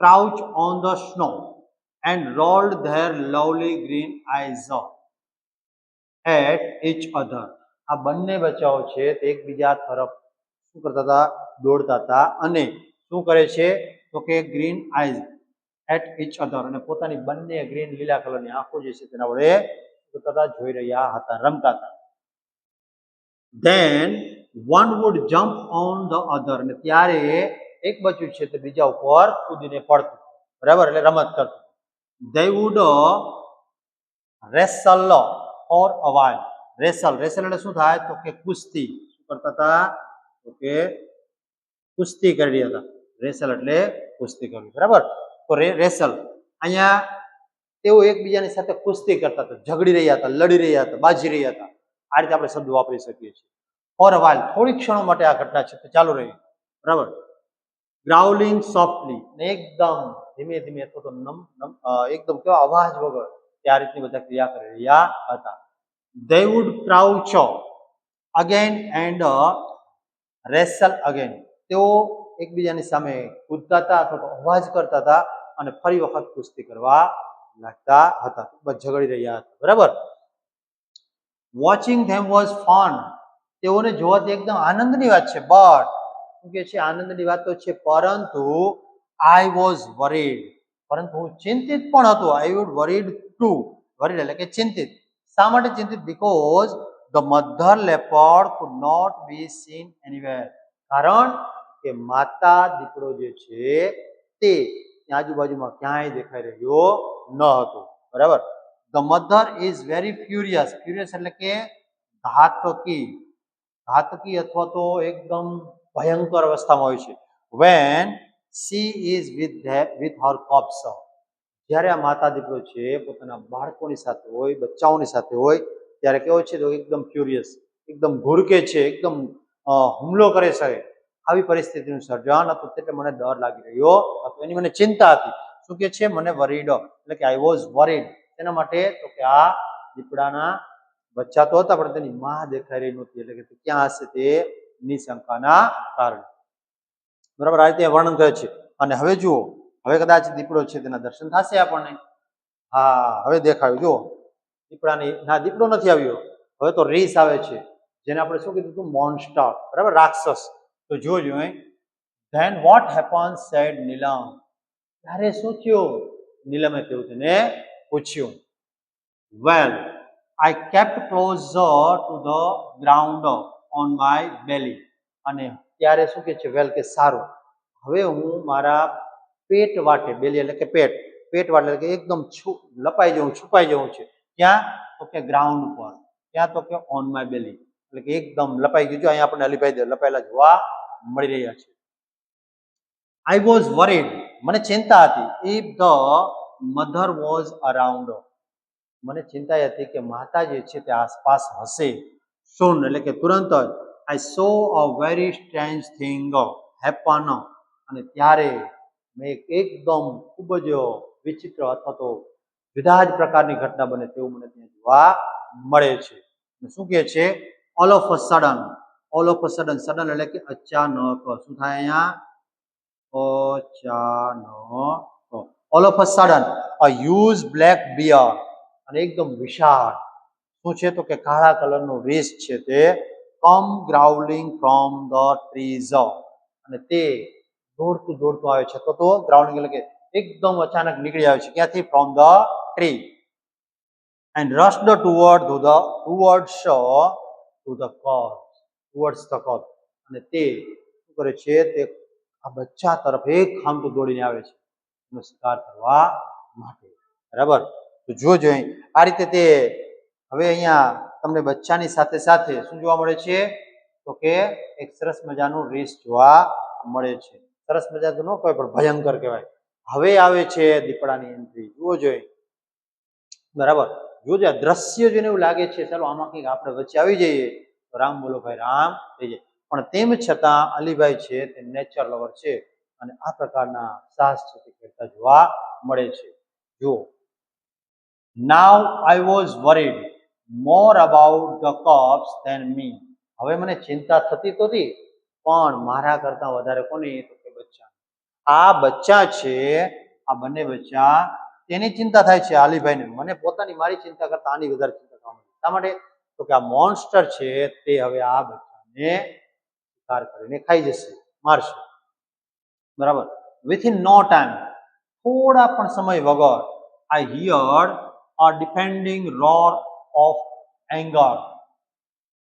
crouched on the snow and rolled their lovely green eyes at each other. આ બંને બચ્ચાઓ છે તે એકબીજા તરફ શું કરતા હતા દોડતા હતા અને શું કરે છે તો કે green eyes at each other અને પોતાની બંને ગ્રીન લીલા કલરની આંખો જે છે તેના વડે જોઈ રહ્યા હતા રમતા હતા. then one would jump on the other. અને ત્યારે એક બચ્ચું છે તે બીજા ઉપર કૂદીને પડતું. બરાબર. એટલે રમત કરતું. they would wrestle for a while. wrestle એટલે શું થાય તો કે કુસ્તી. શું કરતા હતા તો કે કુસ્તી કરી રહ્યા હતા. wrestle એટલે કુસ્તી કરવી. બરાબર. તો wrestle અહીંયા તેઓ એકબીજાની સાથે કુસ્તી કરતા હતા, ઝઘડી રહ્યા હતા, લડી રહ્યા હતા, બાજી રહ્યા હતા. આ રીતે આપણે શબ્દ વાપરી શકીએ છીએ. ફોર અ વાઇલ થોડી ક્ષણો માટે આ ઘટના છે તે ચાલુ રહી. બરાબર. ગ્રાઉલિંગ સોફ્ટલી એકદમ ધીમે ધીમે અથવા તો એકદમ કેવા અવાજ વગર તે આ રીતની બધા ક્રિયા કરી રહ્યા હતા. they would crouch again and wrestle again. તેઓ એકબીજાની સામે કૂદતા હતા અથવા તો અવાજ કરતા હતા અને ફરી વખત કુસ્તી કરવા લાગતા હતા. બસ ઝઘડી રહ્યા હતા. બરાબર. Watching them was fun. તેઓને જોવાથી એકદમ આનંદની વાત છે. બટ શું કે છે આનંદની વાત તો છે પરંતુ આઈ વોઝ વરીડ. પરંતુ હું ચિંતિત પણ હતો. I would worried too. Worried એટલે કે ચિંતિત. શા માટે ચિંતિત? Because the mother leopard could not be seen anywhere. કારણ કે માતા દીપડો જે છે તે આજુબાજુમાં ક્યાંય દેખાઈ રહ્યો ન હતો. બરાબર. The mother is very furious. Furious એટલે કે ઘાતકી. ઘાતકી અથવા તો એકદમ ભયંકર અવસ્થામાં હોય છે. When she is with her cubs. જ્યારે આ માતા દીપડો છે પોતાના બાળકોની સાથે હોય, બચ્ચાઓની સાથે હોય ત્યારે કેવો છે તો એકદમ ફ્યુરિયસ, એકદમ ઘુરકે છે, એકદમ હુમલો કરે છે. આવી પરિસ્થિતિનું સર્જન હતું એટલે મને ડર લાગી રહ્યો હતો. એની મને ચિંતા હતી. શું કે છે મને વરીડ એટલે કે આઈ વોઝ વરીડ. તેના માટે તો કે આ દીપડાના બચ્ચા તો હતા પણ તેની માં દેખાઈ રહી નહોતી એટલે કે ક્યાં હશે તે નિશંકાના કારણે. બરાબર. આ રીતે વર્ણન કરે છે. અને હવે જુઓ હવે કદાચ દીપડો છે તેના દર્શન થશે આપણને. હા હવે દેખાયું. જુઓ દીપડાની ના દીપડો નથી આવ્યો. હવે તો રીસ આવે છે જેને આપણે શું કીધું હતું મોન્સ્ટર. બરાબર. રાક્ષસ. તો જોજો then what happens said Neelam. ત્યારે શું થયું? નીલમે કહ્યું તેને પૂછ્યું. Well I kept closer to the ground on my belly. અને ત્યારે શું કે છે વેલ કે સારું હવે હું મારા પેટ વાટે, બેલી એટલે કે પેટ, પેટ વાટે એટલે કે એકદમ લપાઈ જવું, છુપાઈ જવું છે. ક્યાં તો કે ગ્રાઉન્ડ ઉપર. ક્યાં તો કે ઓન માય બેલી એટલે કે એકદમ લપાઈ ગયું. અહીંયા આપણને અલીભાઈ લપાયેલા જોવા મળી રહ્યા છે. I was worried. મને ચિંતા હતી. If the mother was around. મને ચિંતા એ હતી કે માતા જે છે તે આસપાસ હશે. Soon એટલે કે તુરંત જ I saw a very strange thing happen. અને ત્યારે મેં એકદમ ખૂબ જ વિચિત્ર અથવા તો જુદા જ પ્રકારની ઘટના બને તેવું મને ત્યાં જોવા મળે છે. શું કહે છે? All of a sudden. All of a sudden. Sudden એટલે કે અચાનક. શું થાય અહીંયા? અચાનક. All of a sudden a huge black bear. અને એકદમ વિશાળ શું છે તો કે કાળા કલરનું રીંછ છે તે come growling from the trees. અને તે દોડતું આવે છે તો ગ્રાઉન્ડિંગ એટલે કે એકદમ અચાનક નીકળી આવે છે ક્યાંથી? from the tree and rushed towards the cub. અને તે શું કરે છે તે આ બચ્ચા તરફ એક ખામતું દોડીને આવે છે એનો શિકાર કરવા માટે. બરાબર? તો જોજો આ રીતે તે હવે અહીંયા તમને બચ્ચાની સાથે સાથે શું જોવા મળે છે તો કે એક સરસ મજાનું રીંછ જોવા મળે છે. સરસ મજા તો ન કહેવાય પણ ભયંકર કહેવાય. હવે આવે છે દીપડાની એન્ટ્રી. જુઓ જોઈએ. બરાબર? જોજો દ્રશ્ય જોઈને એવું લાગે છે ચાલો આમાં કંઈક આપણે વચ્ચે આવી જઈએ તો રામ બોલો ભાઈ રામ થઈ જાય. પણ તેમ છતાં અલીભાઈ છે તે નેચર લવર છે અને આ પ્રકારના સાહસ છે તે કરતા જોવા મળે છે. જુઓ. Now I was worried more about the cubs than me. હવે મને ચિંતા થતી તો હતી પણ મારા કરતા વધારે કોની તો કે બચ્ચા. આ બચ્ચા છે આ બંને બચ્ચા તેની ચિંતા થાય છે અલીભાઈને. મને પોતાની મારી ચિંતા કરતા આની વધારે ચિંતા થવા માંડી. શા માટે? તો કે આ મોન્સ્ટર છે તે હવે આ બચ્ચાને શિકાર કરીને ખાઈ જશે, મારશે. બરાબર? Within no time થોડા પણ સમય વગર I heard a defending roar of anger.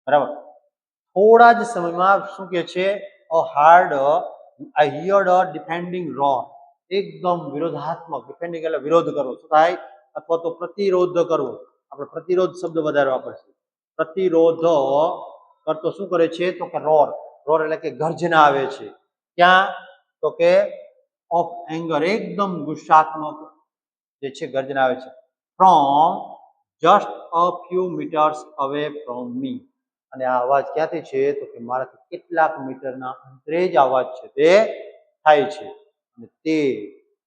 બરાબર? થોડા જ સમયમાં શું કે છે I heard a defending roar. એકદમ વિરોધાત્મક. ડિફેન્ડિંગ એટલે વિરોધ કરવો. શું થાય? અથવા તો પ્રતિરોધ કરવો. આપણે પ્રતિરોધ શબ્દ વધારે વાપરશું. પ્રતિરોધ કરતો શું કરે છે તો કે રોર. રોર એટલે કે ગર્જના આવે છે. ક્યાં? તો કે ઓફ એંગર. એકદમ ગુસ્સાત્મક જે છે ગર્જના આવે છે. From just a few metres away from me. અને આ અવાજ ક્યાંથી છે તો કે મારાથી કેટલાક મીટરના અંતરે જ અવાજ છે તે થાય છે. અને તે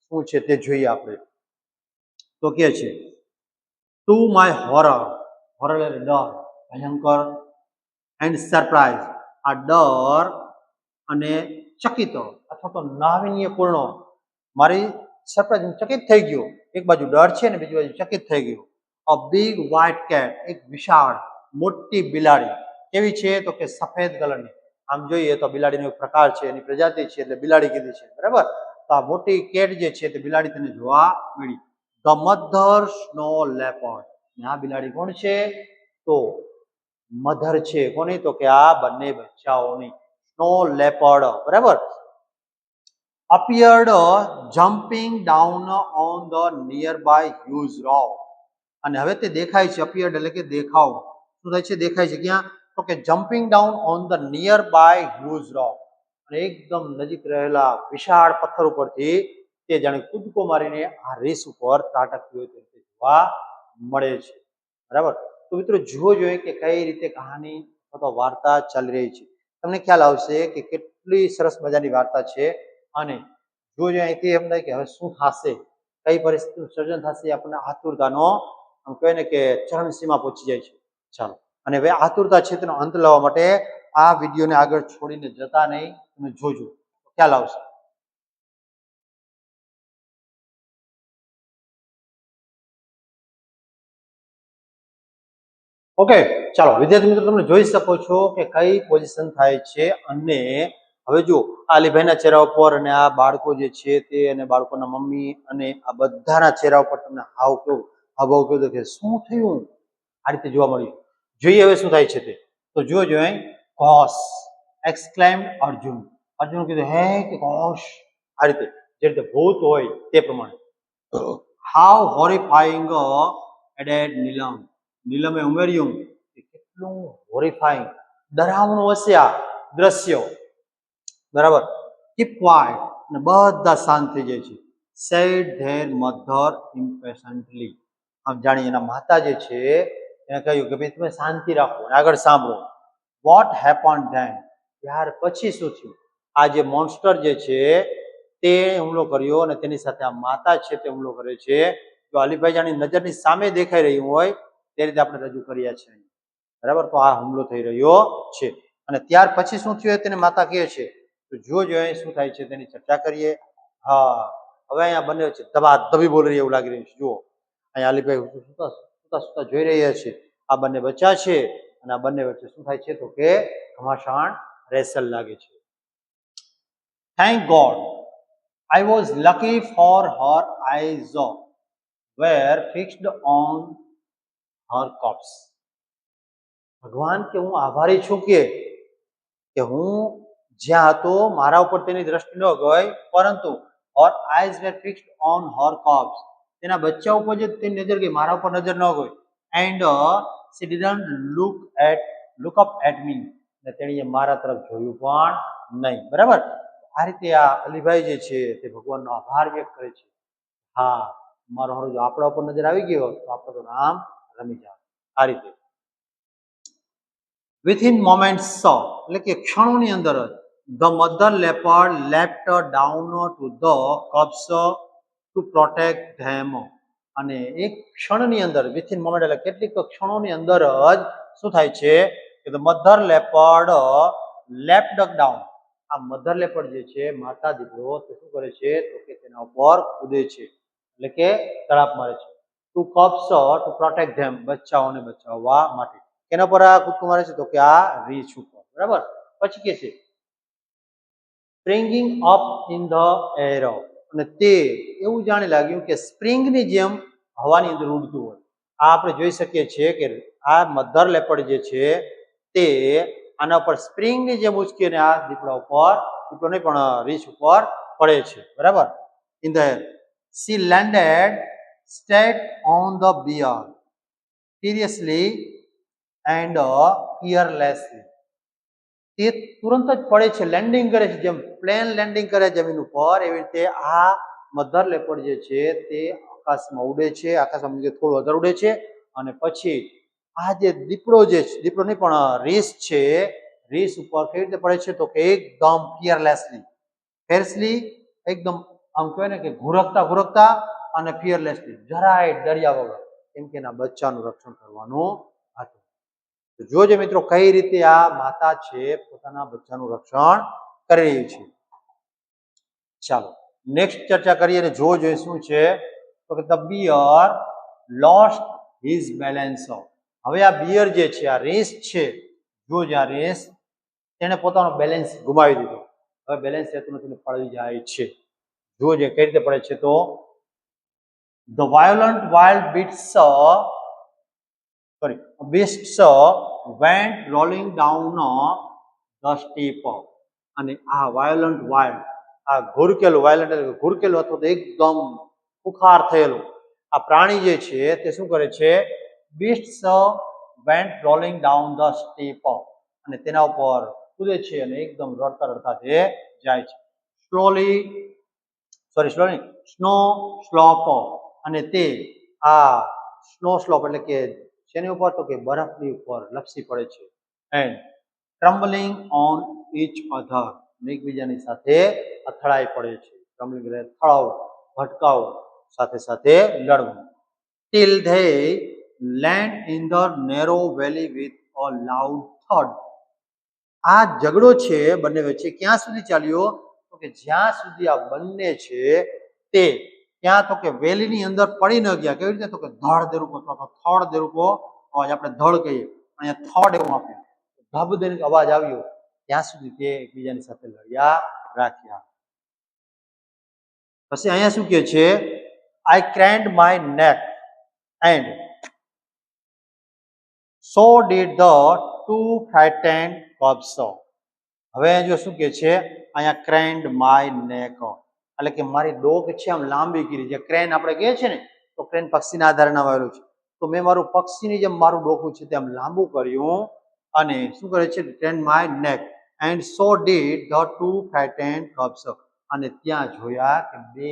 શું છે તે જોઈએ આપણે. તો કે છે ટુ માય હોરર. હોરર એટલે ડર, ભયંકર. And surprise. આ ડર અને ચકિત અથવા તો નાવીન્યપૂર્ણ. મારી સરપ્રાઈઝ ચકિત થઈ ગયો. એક બાજુ ડર છે ને બીજી બાજુ ચકિત થઈ ગયો. A big white cat. એક વિશાળ મોટી બિલાડી. કેવી છે તો કે સફેદ કલરની. આમ જોઈએ તો બિલાડીનો એક પ્રકાર છે એની પ્રજાતિ છે એટલે બિલાડી કીધી છે. બરાબર? તો આ મોટી કેટ જે છે તે બિલાડી તેને જોવા મળી. The mother snow leopard. આ બિલાડી કોણ છે તો મધર છે. કોની તો કે આ બંને બચ્ચાઓની. Snow leopard. બરાબર? appeared jumping down on the nearby huge rock. અને હવે તે દેખાય છે. appeared એટલે કે દેખાવ. શું થાય છે? દેખાય છે. ક્યાં? તો કે jumping down on the nearby huge rock. અને એકદમ નજીક રહેલા વિશાળ પથ્થર ઉપરથી તે જાણે કૂદકો મારીને આ રેસ ઉપર ત્રાટકતી હોય તે જોવા મળે છે. બરાબર? તો મિત્રો જુઓ જોઈએ કે કઈ રીતે કહાની અથવા વાર્તા ચાલી રહી છે. તમને ખ્યાલ આવશે કે કેટલી સરસ મજાની વાર્તા છે. અને જો અહીંથી એમ થાય કે હવે શું થશે, કઈ પરિસ્થિતિનું સર્જન થશે, આપણને આતુરતાનો આમ કહેવાય ને કે ચરણસીમા પહોંચી જાય છે. ચાલો, અને હવે આતુરતા છે તેનો અંત લાવવા માટે આ વિડીયોને આગળ છોડીને જતા નહીં. તમે જોજો, ખ્યાલ આવશે. ઓકે, ચાલો વિદ્યાર્થી મિત્રો, તમે જોઈ શકો છો કે કઈ પોઝિશન થાય છે. અને હવે જો આ અલીભાઈના ચહેરા ઉપર અને આ બાળકો જે છે તે અને બાળકોના મમ્મી અને આ બધાના ચહેરા ઉપર તમને હાવભાવ કેવો દેખે શું થયું આ રીતે જોવા મળ્યું. જોઈએ હવે શું થાય છે તે. તો જોજો અહીં ઘોષ એક્સક્લેમ્ડ અર્જુન. અર્જુન કીધું હે કે ઘોષ. આ રીતે જે રીતે ભૂત હોય તે પ્રમાણે. હાઉ હોરિફાઈંગ એડેડ નીલમ. નીલમે ઉમેર્યું કે કેટલું હોરિફાઈંગ, ડરાવનું હશે આ દ્રશ્ય. બરાબર. કીપ ક્વાઇટ, અને બધા શાંત થઈ જાય છે. સેડ ધેર મધર ઇમ્પેશન્ટલી, આમ જાણી એના માતા જે છે એને કહ્યું કે ભાઈ તમે શાંતિ રાખો, આગળ સાંભળો. વોટ હેપન ધેન, ત્યાર પછી શું થયું? આ જે મોન્સ્ટર જે છે તે હુમલો કર્યો અને તેની સાથે આ માતા છે તે હુમલો કરે છે. જો અલીભાઈ જાણી નજરની સામે દેખાઈ રહ્યું હોય તે રીતે આપણે રજૂ કર્યા છે, બરાબર. તો આ હુમલો થઈ રહ્યો છે અને ત્યાર પછી શું થયું તેને માતા કહે છે. તો જોજો શું થાય છે તેની ચર્ચા કરીએ. હા, હવે અહીંયા બંને વચ્ચે ધબાધબી બોલી રહી એવું લાગી રહ્યું છે. જુઓ, અહીંયા અલીભાઈ સુતા સુતા જોઈ રહ્યા છે આ બંને બચ્ચા છે અને આ બંને વચ્ચે શું થાય છે તો કે ઘમાસાણ રેસલ લાગે છે. Thank God I was lucky for her eyes were fixed on her corpse. ભગવાન કે હું આભારી છું કે હું જ્યાં હતો મારા ઉપર તેની દ્રષ્ટિ ન ગઈ, પરંતુ her eyes were fixed on her corpse, તેના બચ્ચા ઉપર જે તેની નજર ગઈ, મારા ઉપર નજર ન ગઈ. And she didn't look up at me, અને તેણીએ મારા તરફ જોયું પણ નહીં. બરાબર. આ રીતે આ અલીભાઈ જે છે તે ભગવાનનો આભાર વ્યક્ત કરે છે. હા, મારો હારું જો આપણા ઉપર નજર આવી ગયો તો આપણે તો નામ રમી જાય. આ રીતે વિથિન મોમેન્ટ્સ, એટલે કે ક્ષણોની અંદર જ the mother leopard left down to the cubs to protect ધેમ, અને એક ક્ષણની અંદર, વિથિન મોમેન્ટ એટલે કેટલીક ક્ષણોની અંદર જ શું થાય છે કે the mother leopard left down, આ મધર લેપર્ડ જે છે માતા દીકરો તે શું કરે છે તો કે તેના ઉપર કૂદે છે, એટલે કે તડાપ મારે છે. Two cubs to protect them, બચ્ચાઓને બચાવવા માટે. કેના પર આ કૂદકો મારે છે તો કે આ રીછ ઉપર. બરાબર. પછી કે છે springing up in the air, અને તે એવું જાણે લાગ્યું કે સ્પ્રિંગની જેમ હવાની અંદર ઉડતું હોય. આ આપણે જોઈ શકીએ છીએ કે આ મધર લેપર્ડ જે છે તે આના ઉપર સ્પ્રિંગની જેમ ઉચકી અને આ દીપડા ઉપર, દીપડો નહીં પણ રીછ ઉપર પડે છે. બરાબર. In the air she landed straight on the bear seriously and fearlessly, તે તુરંત જ પડે છે, લેન્ડિંગ કરે છે, જેમ પ્લેન લેન્ડિંગ કરે જમીન ઉપર એવી રીતે આ મધર લેપર્ડ જે છે તે આકાશમાં ઉડે છે, આકાશમાં થોડું વધારે ઉડે છે અને પછી આ જે દીપડો જે છે, દીપડો નહીં પણ રીછ છે, રીછ ઉપર કેવી રીતે પડે છે તો કે એકદમ ફિયરલેસલી એકદમ આમ કહેવાય ને કે ઘુરકતા અને ફિયરલેસલી, જરાય ડર્યા વગર, કેમ કે એના બચ્ચાનું રક્ષણ કરવાનું હતું. તો જોજો મિત્રો કઈ રીતે આ માતા છે પોતાના બચ્ચાનું રક્ષણ કરી રહી છે. ચાલો નેક્સ્ટ ચર્ચા કરીએ અને જોજો શું છે તો કે the bear lost his balance. હવે આ બિયર જે છે, આ રીછ છે, જોજો આ રીછ તેને પોતાનો બેલેન્સ ગુમાવી દીધો. હવે બેલેન્સ રહેતું નથી, પડી જાય છે. જોજો કઈ રીતે પડે છે તો the violent wild beasts went rolling down the steep, અને આ વાયોલન્ટ વાઇલ્ડ, આ ઘુરકેલું, વાયોલન્ટ એટલે ઘુરકેલું અથવા તો એકદમ ખુખાર થયેલું આ પ્રાણી જે છે તે શું કરે છે, beasts went rolling down the steep, અને તેના ઉપર કૂદે છે અને એકદમ રડતા તે જાય છે. સ્નો સ્લોપ, અને તે આ સ્નો સ્લોપ એટલે કે શેની ઉપર તો કે બરફની ઉપર લપસી પડે છે. એન્ડ ટ્રમ્બલિંગ ઓન ઈચ અધર, એકબીજાની સાથે અથડાઈ પડે છે. ટ્રમ્બલિંગ એટલે અથડાવું, ભટકાવું, સાથે લડવું. Till they land in the narrow valley with a loud thud. આ ઝઘડો છે બંને વચ્ચે ક્યાં સુધી ચાલ્યો તો કે જ્યાં સુધી આ બંને છે તે ત્યાં તો કે વેલીની અંદર પડી ન ગયા. કેવી રીતે તો કે ધડ દેરૂપો અથવા થડ દેરૂપો અવાજ, આપણે ધડ કહીએ, અહીંયા થડ એવું આપ્યું, ધબ દઈને અવાજ આવ્યો ત્યાં સુધી તે એકબીજાની સાથે લડ્યા રાખ્યા. પછી અહીંયા શું કહે છે, I craned my neck and so did the two frightened cubs. હવે જો શું કહે છે અહીંયા ક્રેન્ડ માય નેક, એટલે કે મારી ડોક છે આમ લાંબી કરી. જે ક્રેન આપણે કહીએ છીએ ને તો ક્રેન પક્ષીના આધારે નામ આવેલું છે, તો મેં મારું પક્ષીની જેમ મારું ડોકું છે તેમ લાંબુ કર્યું અને શું કરે છે ક્રેન્ડ માય નેક and so did the two frightened cubs. અને ત્યાં જોયા કે બે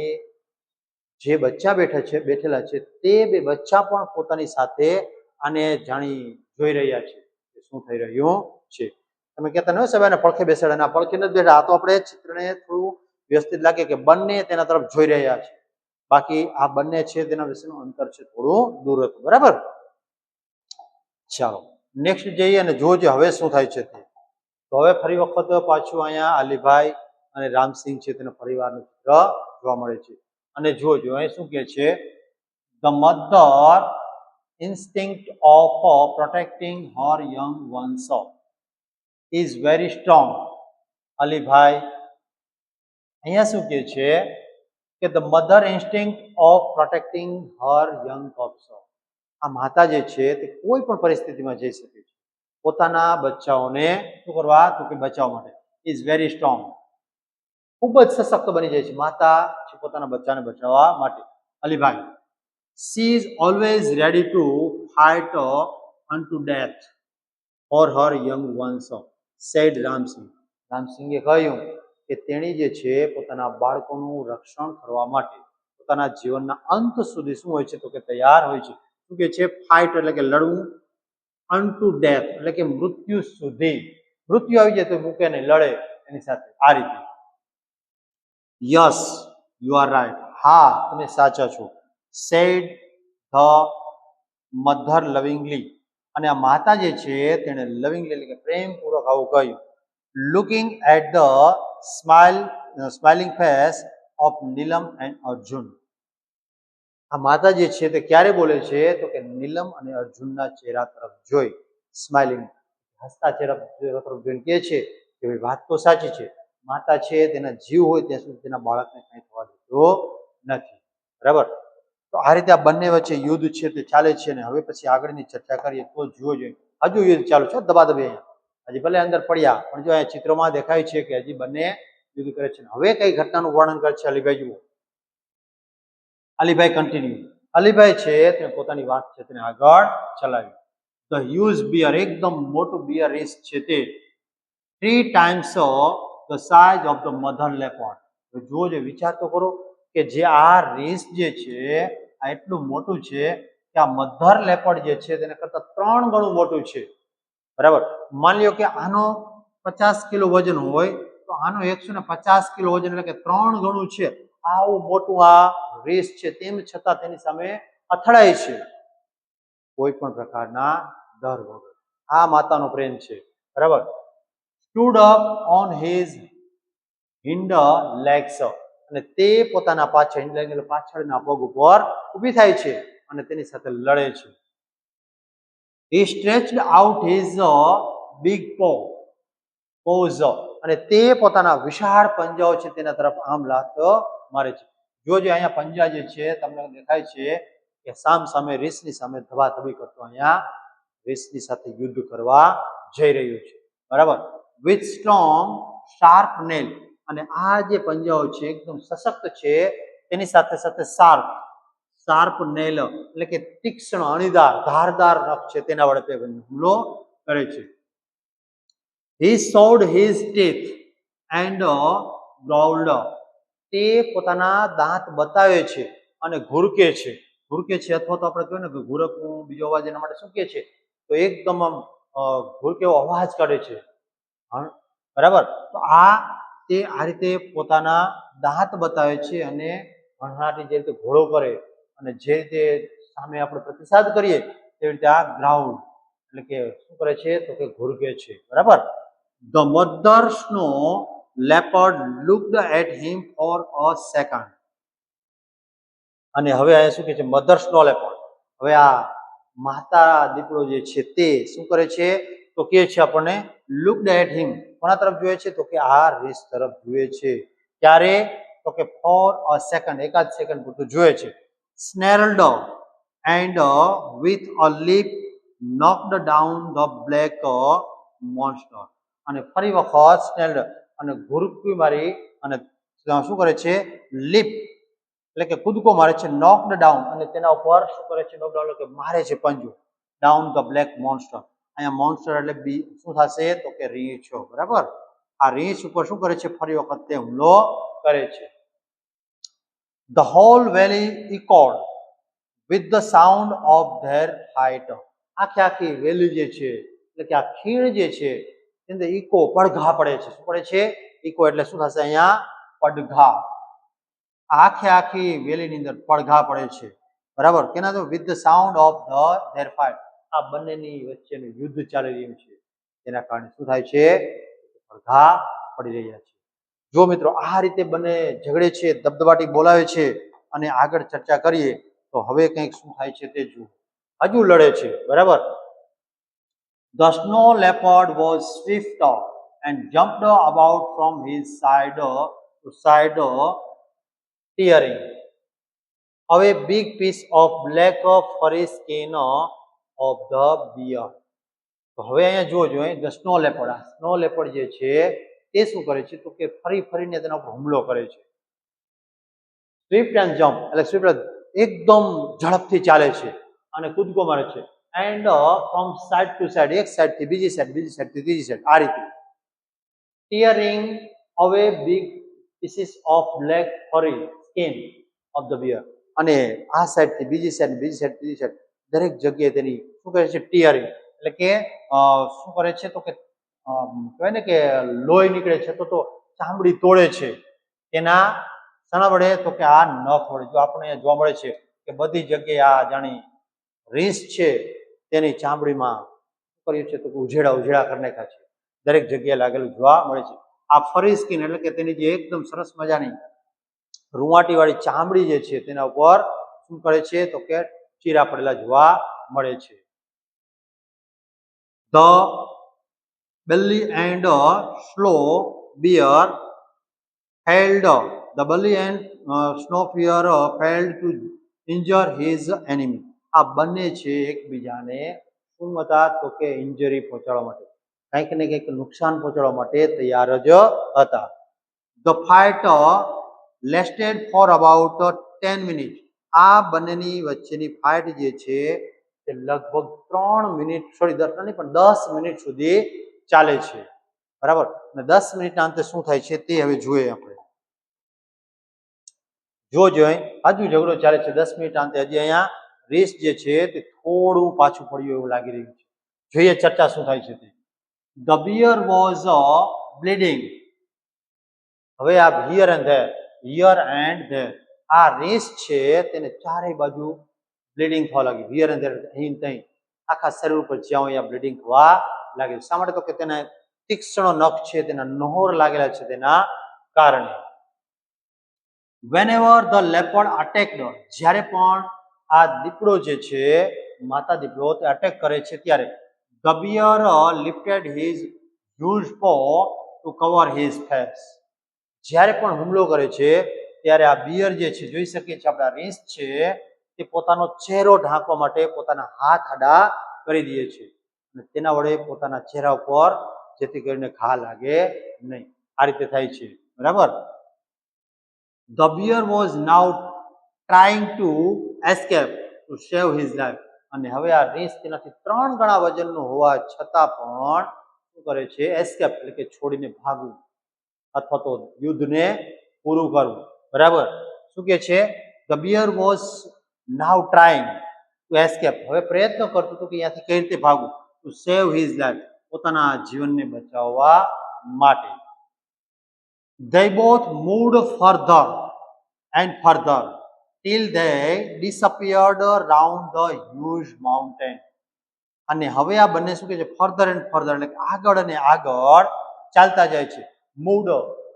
જે બચ્ચા બેઠેલા છે તે બે બચ્ચા પણ પોતાની સાથે આને જાણી જોઈ રહ્યા છે કે શું થઈ રહ્યું છે. તમે કહેતા ન હોય સાહેબ એને પડખે બેસાડે, ના પડખે નથી બેઠા, આ તો આપણે ચિત્રને થોડું વ્યવસ્થિત લાગે કે બંને તેના તરફ જોઈ રહ્યા છે, બાકી આ બંને છે તેના વિશેનું અંતર છે થોડું દૂર હતું. બરાબર. ચાલો નેક્સ્ટ જઈએ અને જોજો હવે શું થાય છે તે. તો હવે ફરી વખત પાછું અહીંયા અલીભાઈ અને રામસિંહ છે તેના પરિવારનું ચિત્ર જોવા મળે છે. અને જોજો અહીં શું કહે છે, the mother instinct of protecting her young ones is very strong. Alibhai અહીંયા શું કહે છે કે the mother instinct of protecting Har young cubs, આ માતા જે છે તે કોઈ પણ પરિસ્થિતિમાં જઈ શકે છે પોતાના બચ્ચાઓને શું કરવા તો કે બચાવવા માટે. ઇઝ વેરી સ્ટ્રોંગ, ખૂબ જ સશક્ત બની જાય છે માતા છે પોતાના બચ્ચાને બચાવવા માટે. Alibhai she is always ready to fight unto death for her young ones, said Ramsinh. રામસિંહે કહ્યું કે તેણી જે છે પોતાના બાળકોનું રક્ષણ કરવા માટે પોતાના જીવનના અંત સુધી શું હોય છે તો કે તૈયાર હોય છે. શું કે છે? ફાઇટ એટલે કે લડવું, અનટુ ડેથ એટલે કે મૃત્યુ સુધી. મૃત્યુ આવી જાય તો મૂકે નહીં, લડે એની સાથે, આ રીતે. યસ યુ આર રાઈટ, હા તમે સાચા છો. સેડ ધ મધર લવિંગલી, અને આ માતા જે છે તેણે લવિંગલી એટલે કે પ્રેમપૂર્વક આવું કહ્યું. Looking at the smiling face of Neelam and Arjun. આ માતા જે છે તે ક્યારે બોલે છે તો કે નીલમ અને અર્જુનના ચહેરા તરફ જોઈ. સ્માઇલિંગ હસતા ચહેરા તરફ જોઈને કહે છે કે ભાઈ વાત તો સાચી છે, માતા છે તેના જીવ હોય ત્યાં સુધી તેના બાળકને કંઈ થવા દેતો નથી. બરાબર. તો આ રીતે આ બંને વચ્ચે યુદ્ધ છે તે ચાલે છે. અને હવે પછી આગળની ચર્ચા કરીએ તો જુઓ જોઈએ હજુ યુદ્ધ ચાલુ છે, દબાદબી. અહીંયા હજી ભલે અંદર પડ્યા પણ જો અહીંયા ચિત્રમાં દેખાય છે કે હજી બંને યુદ્ધ કરે છે. હવે કઈ ઘટનાનું વર્ણન કરે છે અલીભાઈ જુઓ. અલીભાઈ કન્ટિન્યુ. અલીભાઈ છે તે પોતાની વાત છે તેને આગળ ચલાવી. ધ હ્યુજ બિયર, એકદમ મોટું બિયર રીસ છે તે 3 times the size of the mother leopard. જોજો, વિચાર તો કરો કે જે આ રીસ જે છે આ એટલું મોટું છે કે આ મધર લેપર્ડ જે છે તેને કરતા 3 ગણું મોટું છે. બરાબર. માની લો કે આનો 50 કિલો વજન હોય તો આનો 150 કિલો વજન એટલે કે 3 ગણું છે. આવું મોટું આ રીસ છે, તેમ છતાં તેની સામે અથડાય છે કોઈ પણ પ્રકારના ડર વગર. આ માતાનો પ્રેમ છે. બરાબર. Stood up on his hinder legs, અને તે પોતાના પાછળના પગ ઉપર ઊભી થાય છે અને તેની સાથે લડે છે. He stretched out his big paws, અને તે પોતાના વિશાળ પંજાઓ છે તેના તરફ આમ લાત મારે છે. જોજો અહીંયા પંજા જે છે તમને દેખાય છે કે સામ સામે રીસની સામે ધબાધબી કરતો અહીંયા રીસની સાથે યુદ્ધ કરવા જઈ રહ્યું છે. બરાબર. વિથ સ્ટ્રોંગ શાર્પ નેલ, અને આ જે પંજાઓ છે એકદમ સશક્ત છે, તેની સાથે સાથે શાર્પ નેલ એટલે કે તીક્ષ્ણ અણીદાર ધારદાર નખ છે તેના વડે તે હુમલો કરે છે. He showed his teeth and growled, તે પોતાના દાંત બતાવે છે અને ઘુરકે છે. ઘુરકે છે અથવા તો આપણે કહીએ ને કે ઘુરકવું, બીજો અવાજ એના માટે શું કહે છે તો એકદમ ઘુરકેવો અવાજ કાઢે છે. બરાબર. તો તે આ રીતે પોતાના દાંત બતાવે છે અને ભણનાટી જે રીતે ઘોડો કરે અને જે રીતે સામે આપણે પ્રતિસાદ કરીએ તેવી રીતે આ ગ્રાઉન્ડ એટલે કે શું કરે છે તો કે ઘુરકે છે. બરાબર. The mother snow leopard looked at him for a second, અને હવે અહીંયા શું કહે છે મધર સ્નો લેપર્ડ. હવે આ માતા દીપડો જે છે તે શું કરે છે તો કે છે આપણને લુક્ડ એટ હિમ, કોના તરફ જોઈએ છે તો કે આ રીસ તરફ જુએ છે. ક્યારે તો કે ફોર અ સેકન્ડ, એકાદ સેકન્ડ પૂરતું જુએ છે. Snarled and with a leap knocked down the black monster, અને ફરી વખત સ્નેરલ્ડ અને ઘુરકી મારી અને શું કરે છે લીપ એટલે કે કૂદકો મારે છે. નોક્ડ ડાઉન, અને તેના ઉપર શું કરે છે નોક ડાઉન એટલે કે મારે છે પંજો. ડાઉન ધ બ્લેક મોન્સ્ટર, અહીંયા મોન્સ્ટર એટલે શું થશે તો કે રીંછો. બરાબર. આ રીંછ ઉપર શું કરે છે? ફરી વખત તે હુમલો કરે છે. The whole valley echoed with the sound of their fight. આખી વેલી જે છે એટલે કે આ ખીણ જે છે એની અંદર ઇકો પડઘા પડે છે. શું પડે છે? ઇકો એટલે શું થશે અહીંયા? પડઘા. આખી વેલીની અંદર પડઘા પડે છે. બરાબર. કેના તો with the sound of their fight. આ બંનેની વચ્ચેનું યુદ્ધ ચાલી રહ્યું છે. તેના કારણે શું થાય છે? પડઘા પડી રહ્યા છે. જો મિત્રો આ રીતે બંને ઝઘડે છે, દબદબાટી બોલાવે છે અને આગળ ચર્ચા કરીએ તો હવે કંઈક શું થાય છે તે જુઓ. હજુ લડે છે. બરાબર. The snow leopard was swift and jumped about from his side to side, tearing away big piece of black furry skin of the bear. તો હવે અહીંયા જોજો, ધ સ્નો લેપર્ડ. આ સ્નો લેપર્ડ જે છે તે શું કરે છે? તો કે ફરીને તેના ઉપર હુમલો કરે છે. સ્વિફ્ટ એન્ડ જમ્પ એટલે સ્વિફ્ટ એકદમ ઝડપથી ચાલે છે અને કૂદકો મારે છે. And from side to side, એક સાઇડથી બીજી સાઇડથી ત્રીજી સાઇડ, આ રીતે. ટીયરિંગ અવે બિગ પીસીસ ઓફ બ્લેક ફરી સ્કિન ઓફ ધ બિયર. અને આ સાઇડથી બીજી સાઇડ, ત્રીજી સાઇડ દરેક જગ્યાએ તેની શું કરે છે? ટીયરિંગ એટલે કે શું કરે છે? તો કે કહેવાય ને કે લોહી નીકળે છે તો ચામડી તોડે છે. તેના શાના વડે? તો કે આ નખ વડે. જો આપણે અહીંયા જોવા મળે છે કે બધી જગ્યાએ આ જાણી રીંછ છે તેની ચામડીમાં શું કર્યું છે? તો ઉજેડા કરી નાખ્યા છે. દરેક જગ્યાએ લાગેલું જોવા મળે છે. આ ફરી સ્કિન એટલે કે તેની જે એકદમ સરસ મજાની રૂંવાટી વાળી ચામડી જે છે તેના ઉપર શું કરે છે? તો કે ચીરા પડેલા જોવા મળે છે. The belly and slow bear failed. The belly and snow bear failed to injure his enemy. આ બંને છે એકબીજાને શું હતા? તો કે ઇન્જરી પહોંચાડવા માટે, કંઈક ને કંઈક નુકસાન પહોંચાડવા માટે તૈયાર જ હતા. The fight lasted for about 10 minutes. આ બંનેની વચ્ચેની ફાઇટ જે છે તે લગભગ 3 મિનિટ, 10 મિનિટ સુધી ચાલે છે. બરાબર. અને 10 મિનિટના અંતે શું થાય છે તે હવે જોઈએ આપણે. જોજો હજુ ઝઘડો ચાલે છે. 10 મિનિટના અંતે હજી અહીંયા રેસ જે છે તે થોડું પાછું પડ્યું એવું લાગી રહ્યું છે. જોઈએ ચર્ચા શું થાય છે તે. The bear was bleeding. હવે આ here and there, આ રેસ છે તેને ચારે બાજુ બ્લીડિંગ થવા લાગી. here and there, અહીં ત્યાં આખા શરીર ઉપર જ્યાં અહીંયા બ્લીડિંગ થવા લાગે. શા માટે? તો કે તેના તીક્ષ્ણ નખ છે, તેના નહોર લાગેલા છે તેના કારણે. Whenever the leopard attacked, જ્યારે પણ આ દીપડો જે છે, માતા દીપડો તે અટેક કરે છે ત્યારે the bear lifted his huge paw to cover his face. જ્યારે પણ હુમલો કરે છે ત્યારે આ બિયર જે છે, જોઈ શકીએ છીએ આપણા રીંછ છે તે પોતાનો ચહેરો ઢાંકવા માટે પોતાના હાથ આડા કરી દે છે અને તેના વડે પોતાના ચહેરા ઉપર જેથી કરીને ઘા લાગે નહીં. આ રીતે થાય છે. બરાબર. The bear was now trying to escape to save his life. અને હવે આ રીંછ તેનાથી 3 ગણા વજનનું હોવા છતાં પણ શું કરે છે? એસ્કેપ એટલે કે છોડીને ભાગવું અથવા તો યુદ્ધને પૂરું કરવું. બરાબર. શું કે છે? The bear was now trying to escape. હવે પ્રયત્ન કરતો હતો કે અહીંયાથી કઈ રીતે ભાગવું. To save his life. પોતાના જીવનને બચાવવા માટે. They both moved further and further till they disappeared round the huge mountain. અને હવે આ બંને શું કહે છે? ફર્ધર એન્ડ ફર્ધર એટલે આગળ અને આગળ ચાલતા જાય છે. મૂડ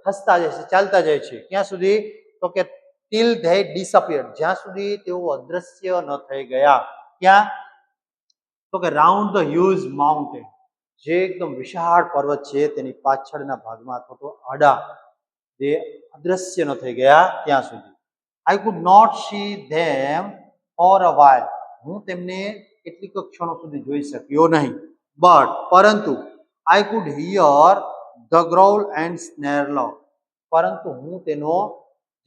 ખસતા જાય છે, ચાલતા જાય છે. ક્યાં સુધી? તો કે till they disappeared, જ્યાં સુધી તેઓ અદ્રશ્ય ન થઈ ગયા. ક્યાં? તો કે રાઉન્ડ ધ હ્યુજ માઉન્ટેન, જે એકદમ વિશાળ પર્વત છે તેની પાછળના ભાગમાં અથવા તો આડા જે અદ્રશ્ય ન થઈ ગયા ત્યાં સુધી. I could not see them for a while. હું તેમને કેટલીક ક્ષણો સુધી જોઈ શક્યો નહીં. પરંતુ I could hear the growl and snarl. પરંતુ હું તેનો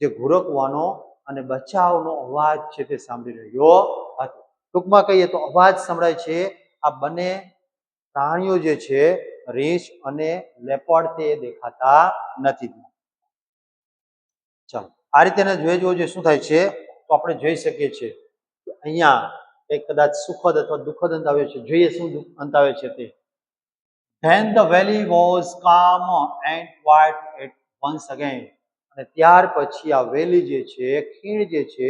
જે ઘુરકવાનો અને બચાવનો અવાજ છે તે સાંભળી રહ્યો હતો. ટૂંકમાં કહીએ તો અવાજ સંભળાય છે. આ બંને પ્રાણીઓ જે છે રીંછ અને લેપર્ડ તે દેખાતા નથી. ચાલો આ રીતે જોઈએ શું થાય છે તો આપણે જોઈ શકીએ છીએ અહીંયા એક કદાચ સુખદ અથવા દુઃખદ અંત આવ્યો છે. જોઈએ શું અંત આવે છે તે. Then the valley was calm and quiet at once again. અને ત્યાર પછી આ વેલી જે છે ખીણ જે છે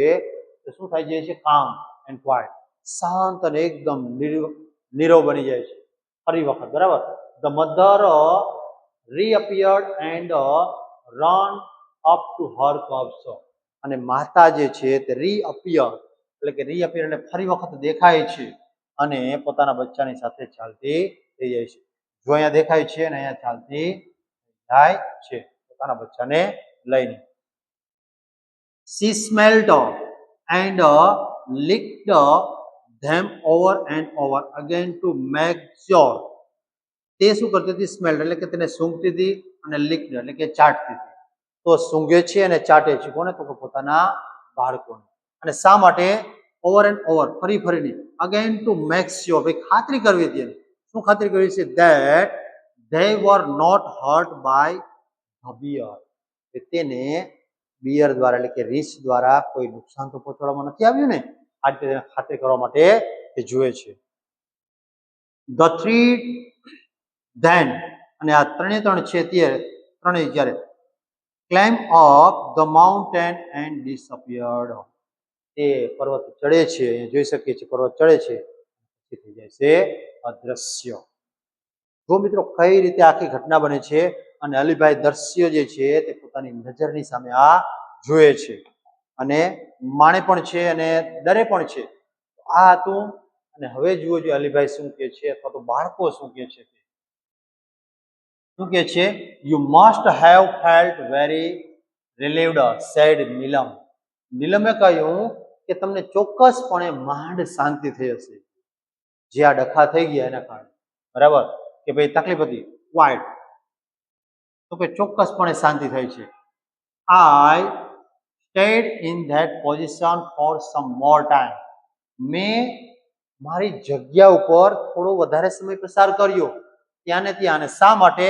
તે શું થઈ જાય છે કામ એન્ડ ક્વાઇટ, શાંત અને એકદમ નીરવ બની જાય છે ફરી વખત. બરાબર. The mother reappeared and ran up to her cubs. અને માતા જે છે તે રીઅપિયર એટલે કે રીઅપિયર એટલે ફરી વખત દેખાય છે અને પોતાના બચ્ચાની સાથે ચાલતી થઈ જાય છે. જો અહીંયા દેખાય છે અને અહીંયા ચાલતી જાય છે પોતાના બચ્ચાને લઈને. She smelled and licked them over and over again to make sure. તે શું કરતી હતી? સ્મેલ્ડ એટલે કે તેને સૂંઘતી હતી અને લિક્ડ એટલે કે ચાટતી હતી. તો સૂંઘે છે અને ચાટે છે કોને? તો પોતાના બાળકોને. અને શા માટે? ઓવર એન્ડ ઓવર ફરી ફરીને અગેન ટુ મેક શ્યોર ભાઈ ખાતરી કરવી હતી. શું ખાતરી કરવી છે? That they were not hurt by the bear. તેને બિયર દ્વારા એટલે કે રીંછ દ્વારા કોઈ નુકસાન તો પહોંચાડવામાં નથી આવ્યું ને. આ રીતે તેને ખાતરી કરવા માટે તે જુએ છે. The three then અને આ ત્રણ છે ત્રણેય જ્યારે climb up the mountain and disappeared. તે પર્વત ચડે છે, જોઈ શકીએ છીએ પર્વત ચડે છે થઈ જાય છે અદ્રશ્ય. જો મિત્રો કઈ રીતે આખી ઘટના બને છે અને અલીભાઈ દ્રશ્ય જે છે તે પોતાની નજરની સામે આ જોયે છે અને માણે પણ છે અને ડરે પણ છે. આ હતું. અને હવે જુઓ જો અલીભાઈ શું કહે છે અથવા તો બાળકો શું કહે છે. શું કહે છે? You must have felt very relieved said Neelam. નીલમે કહ્યું કે તમને ચોક્કસપણે માંડ શાંતિ થઈ હશે જે આ ડખા થઈ ગયા એના કારણે. બરાબર કે ભાઈ તકલીફ હતી ક્વાઇટ. તો કે ચોક્કસપણે શાંતિ થઈ છે. I stayed in that position for some more time. મેં મારી જગ્યા ઉપર થોડો વધારે સમય પસાર કર્યો ત્યાં ને ત્યાં. અને શા માટે?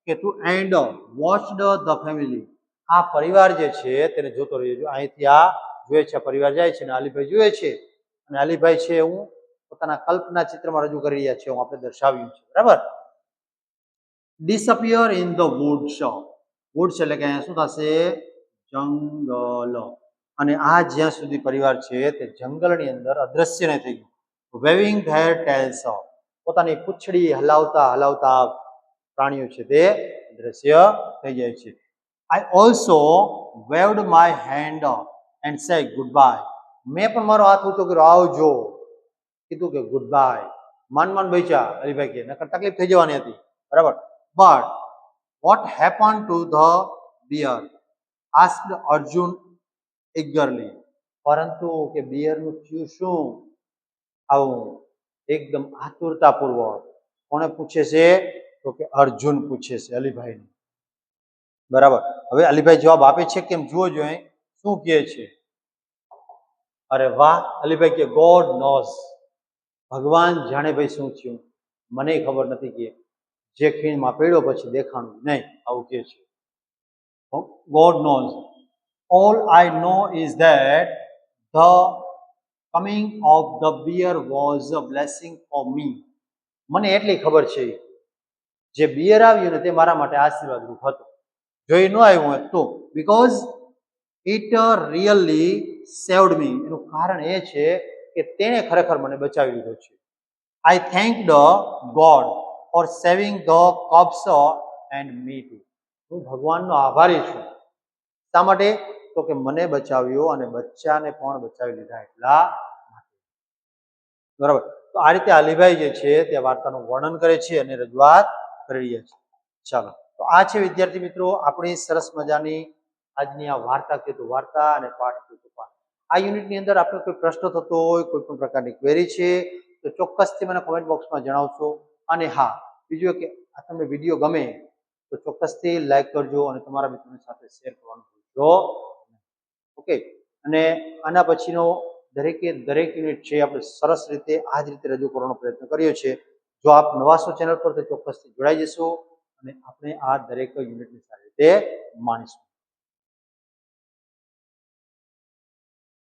કે to and watched the family. આ પરિવાર જે છે તેને જોતો રહ્યો. અહીંથી આ જોયે છે પરિવાર જાય છે અને અલીભાઈ જોયે છે અને અલીભાઈ છે હું પોતાના કલ્પના ચિત્રમાં રજૂ કરી રહ્યા છે હું આપણે દર્શાવ્યું છે. બરાબર. disappear in the woods. woods એટલે કે અહીંયા શું થશે? જંગલ. અને આ જ્યાં સુધી પરિવાર છે તે જંગલની અંદર અદ્રશ્ય નહીં થઈ ગયું. waving their tails. પોતાની પૂંછડી હલાવતા પ્રાણીઓ છે તે અદ્રશ્ય થઈ જાય છે. I also waved my hand and said goodbye. મેં પણ મારો હાથ ઊંચો કર્યો આવજો કીધું કે ગુડ બાય. માન બચ્યા અલીભાઈ કે નકર તકલીફ થઈ જવાની હતી. બરાબર. But what happened to the bear? asked Arjun eagerly. પરંતુ કે બિયરનું થયું શું? આવું એકદમ આતુરતાપૂર્વક કોને પૂછે છે? તો કે અર્જુન પૂછે છે અલીભાઈને. બરાબર. હવે અલીભાઈ જવાબ આપે છે કેમ જુઓ જોઈએ શું કહે છે. અરે વાહ અલીભાઈ કે ગોડ નોઝ. ભગવાન જાણે ભાઈ શું થયું મને ખબર નથી કે જે ખીણમાં પડ્યો પછી દેખાણું નહીં આવું કે છે. God knows. All I know is that the coming of the bear was a blessing for me. મને એટલી ખબર છે જે બિયર આવ્યું ને તે મારા માટે આશીર્વાદ રૂપ હતું. જો એ ન આવ્યું હોય તો બીકોઝ ઇટ રિયલી સેવ્ડ મી. એનું કારણ એ છે કે તેણે ખરેખર મને બચાવી લીધો છે. I thanked God for saving the cubs and me too. હું ભગવાનનો આભારી છું. શા માટે? તો કે મને બચાવ્યો અને બચ્ચાને પણ બચાવી લીધા એટલા માટે. બરાબર. તો આ રીતે અલીભાઈ જે છે તે વાર્તાનું વર્ણન કરે છે અને રજૂઆત કરી રહ્યા છે. ચાલો તો આ છે વિદ્યાર્થી મિત્રો આપણી સરસ મજાની આજની આ વાર્તા કીધું વાર્તા અને પાઠ કીધું પાઠ. આ યુનિટની અંદર આપણે કોઈ પ્રશ્ન થતો હોય કોઈ પણ પ્રકારની ક્વેરી છે તો ચોક્કસથી મને કોમેન્ટ બોક્સમાં જણાવશો. અને હા બીજું કે આ તમને વિડીયો ગમે તો ચોક્કસથી લાઈક કરજો અને તમારા મિત્રોની સાથે શેર કરવાનું ભૂલશો. ઓકે. અને આના પછીનો દરેક યુનિટ છે આપણે સરસ રીતે આ જ રીતે રજૂ કરવાનો પ્રયત્ન કર્યો છે. જો આપ નવા છો ચેનલ પર તો ચોક્કસથી જોડાઈ જશો અને આપણે આ દરેક યુનિટને સારી રીતે માણીશું.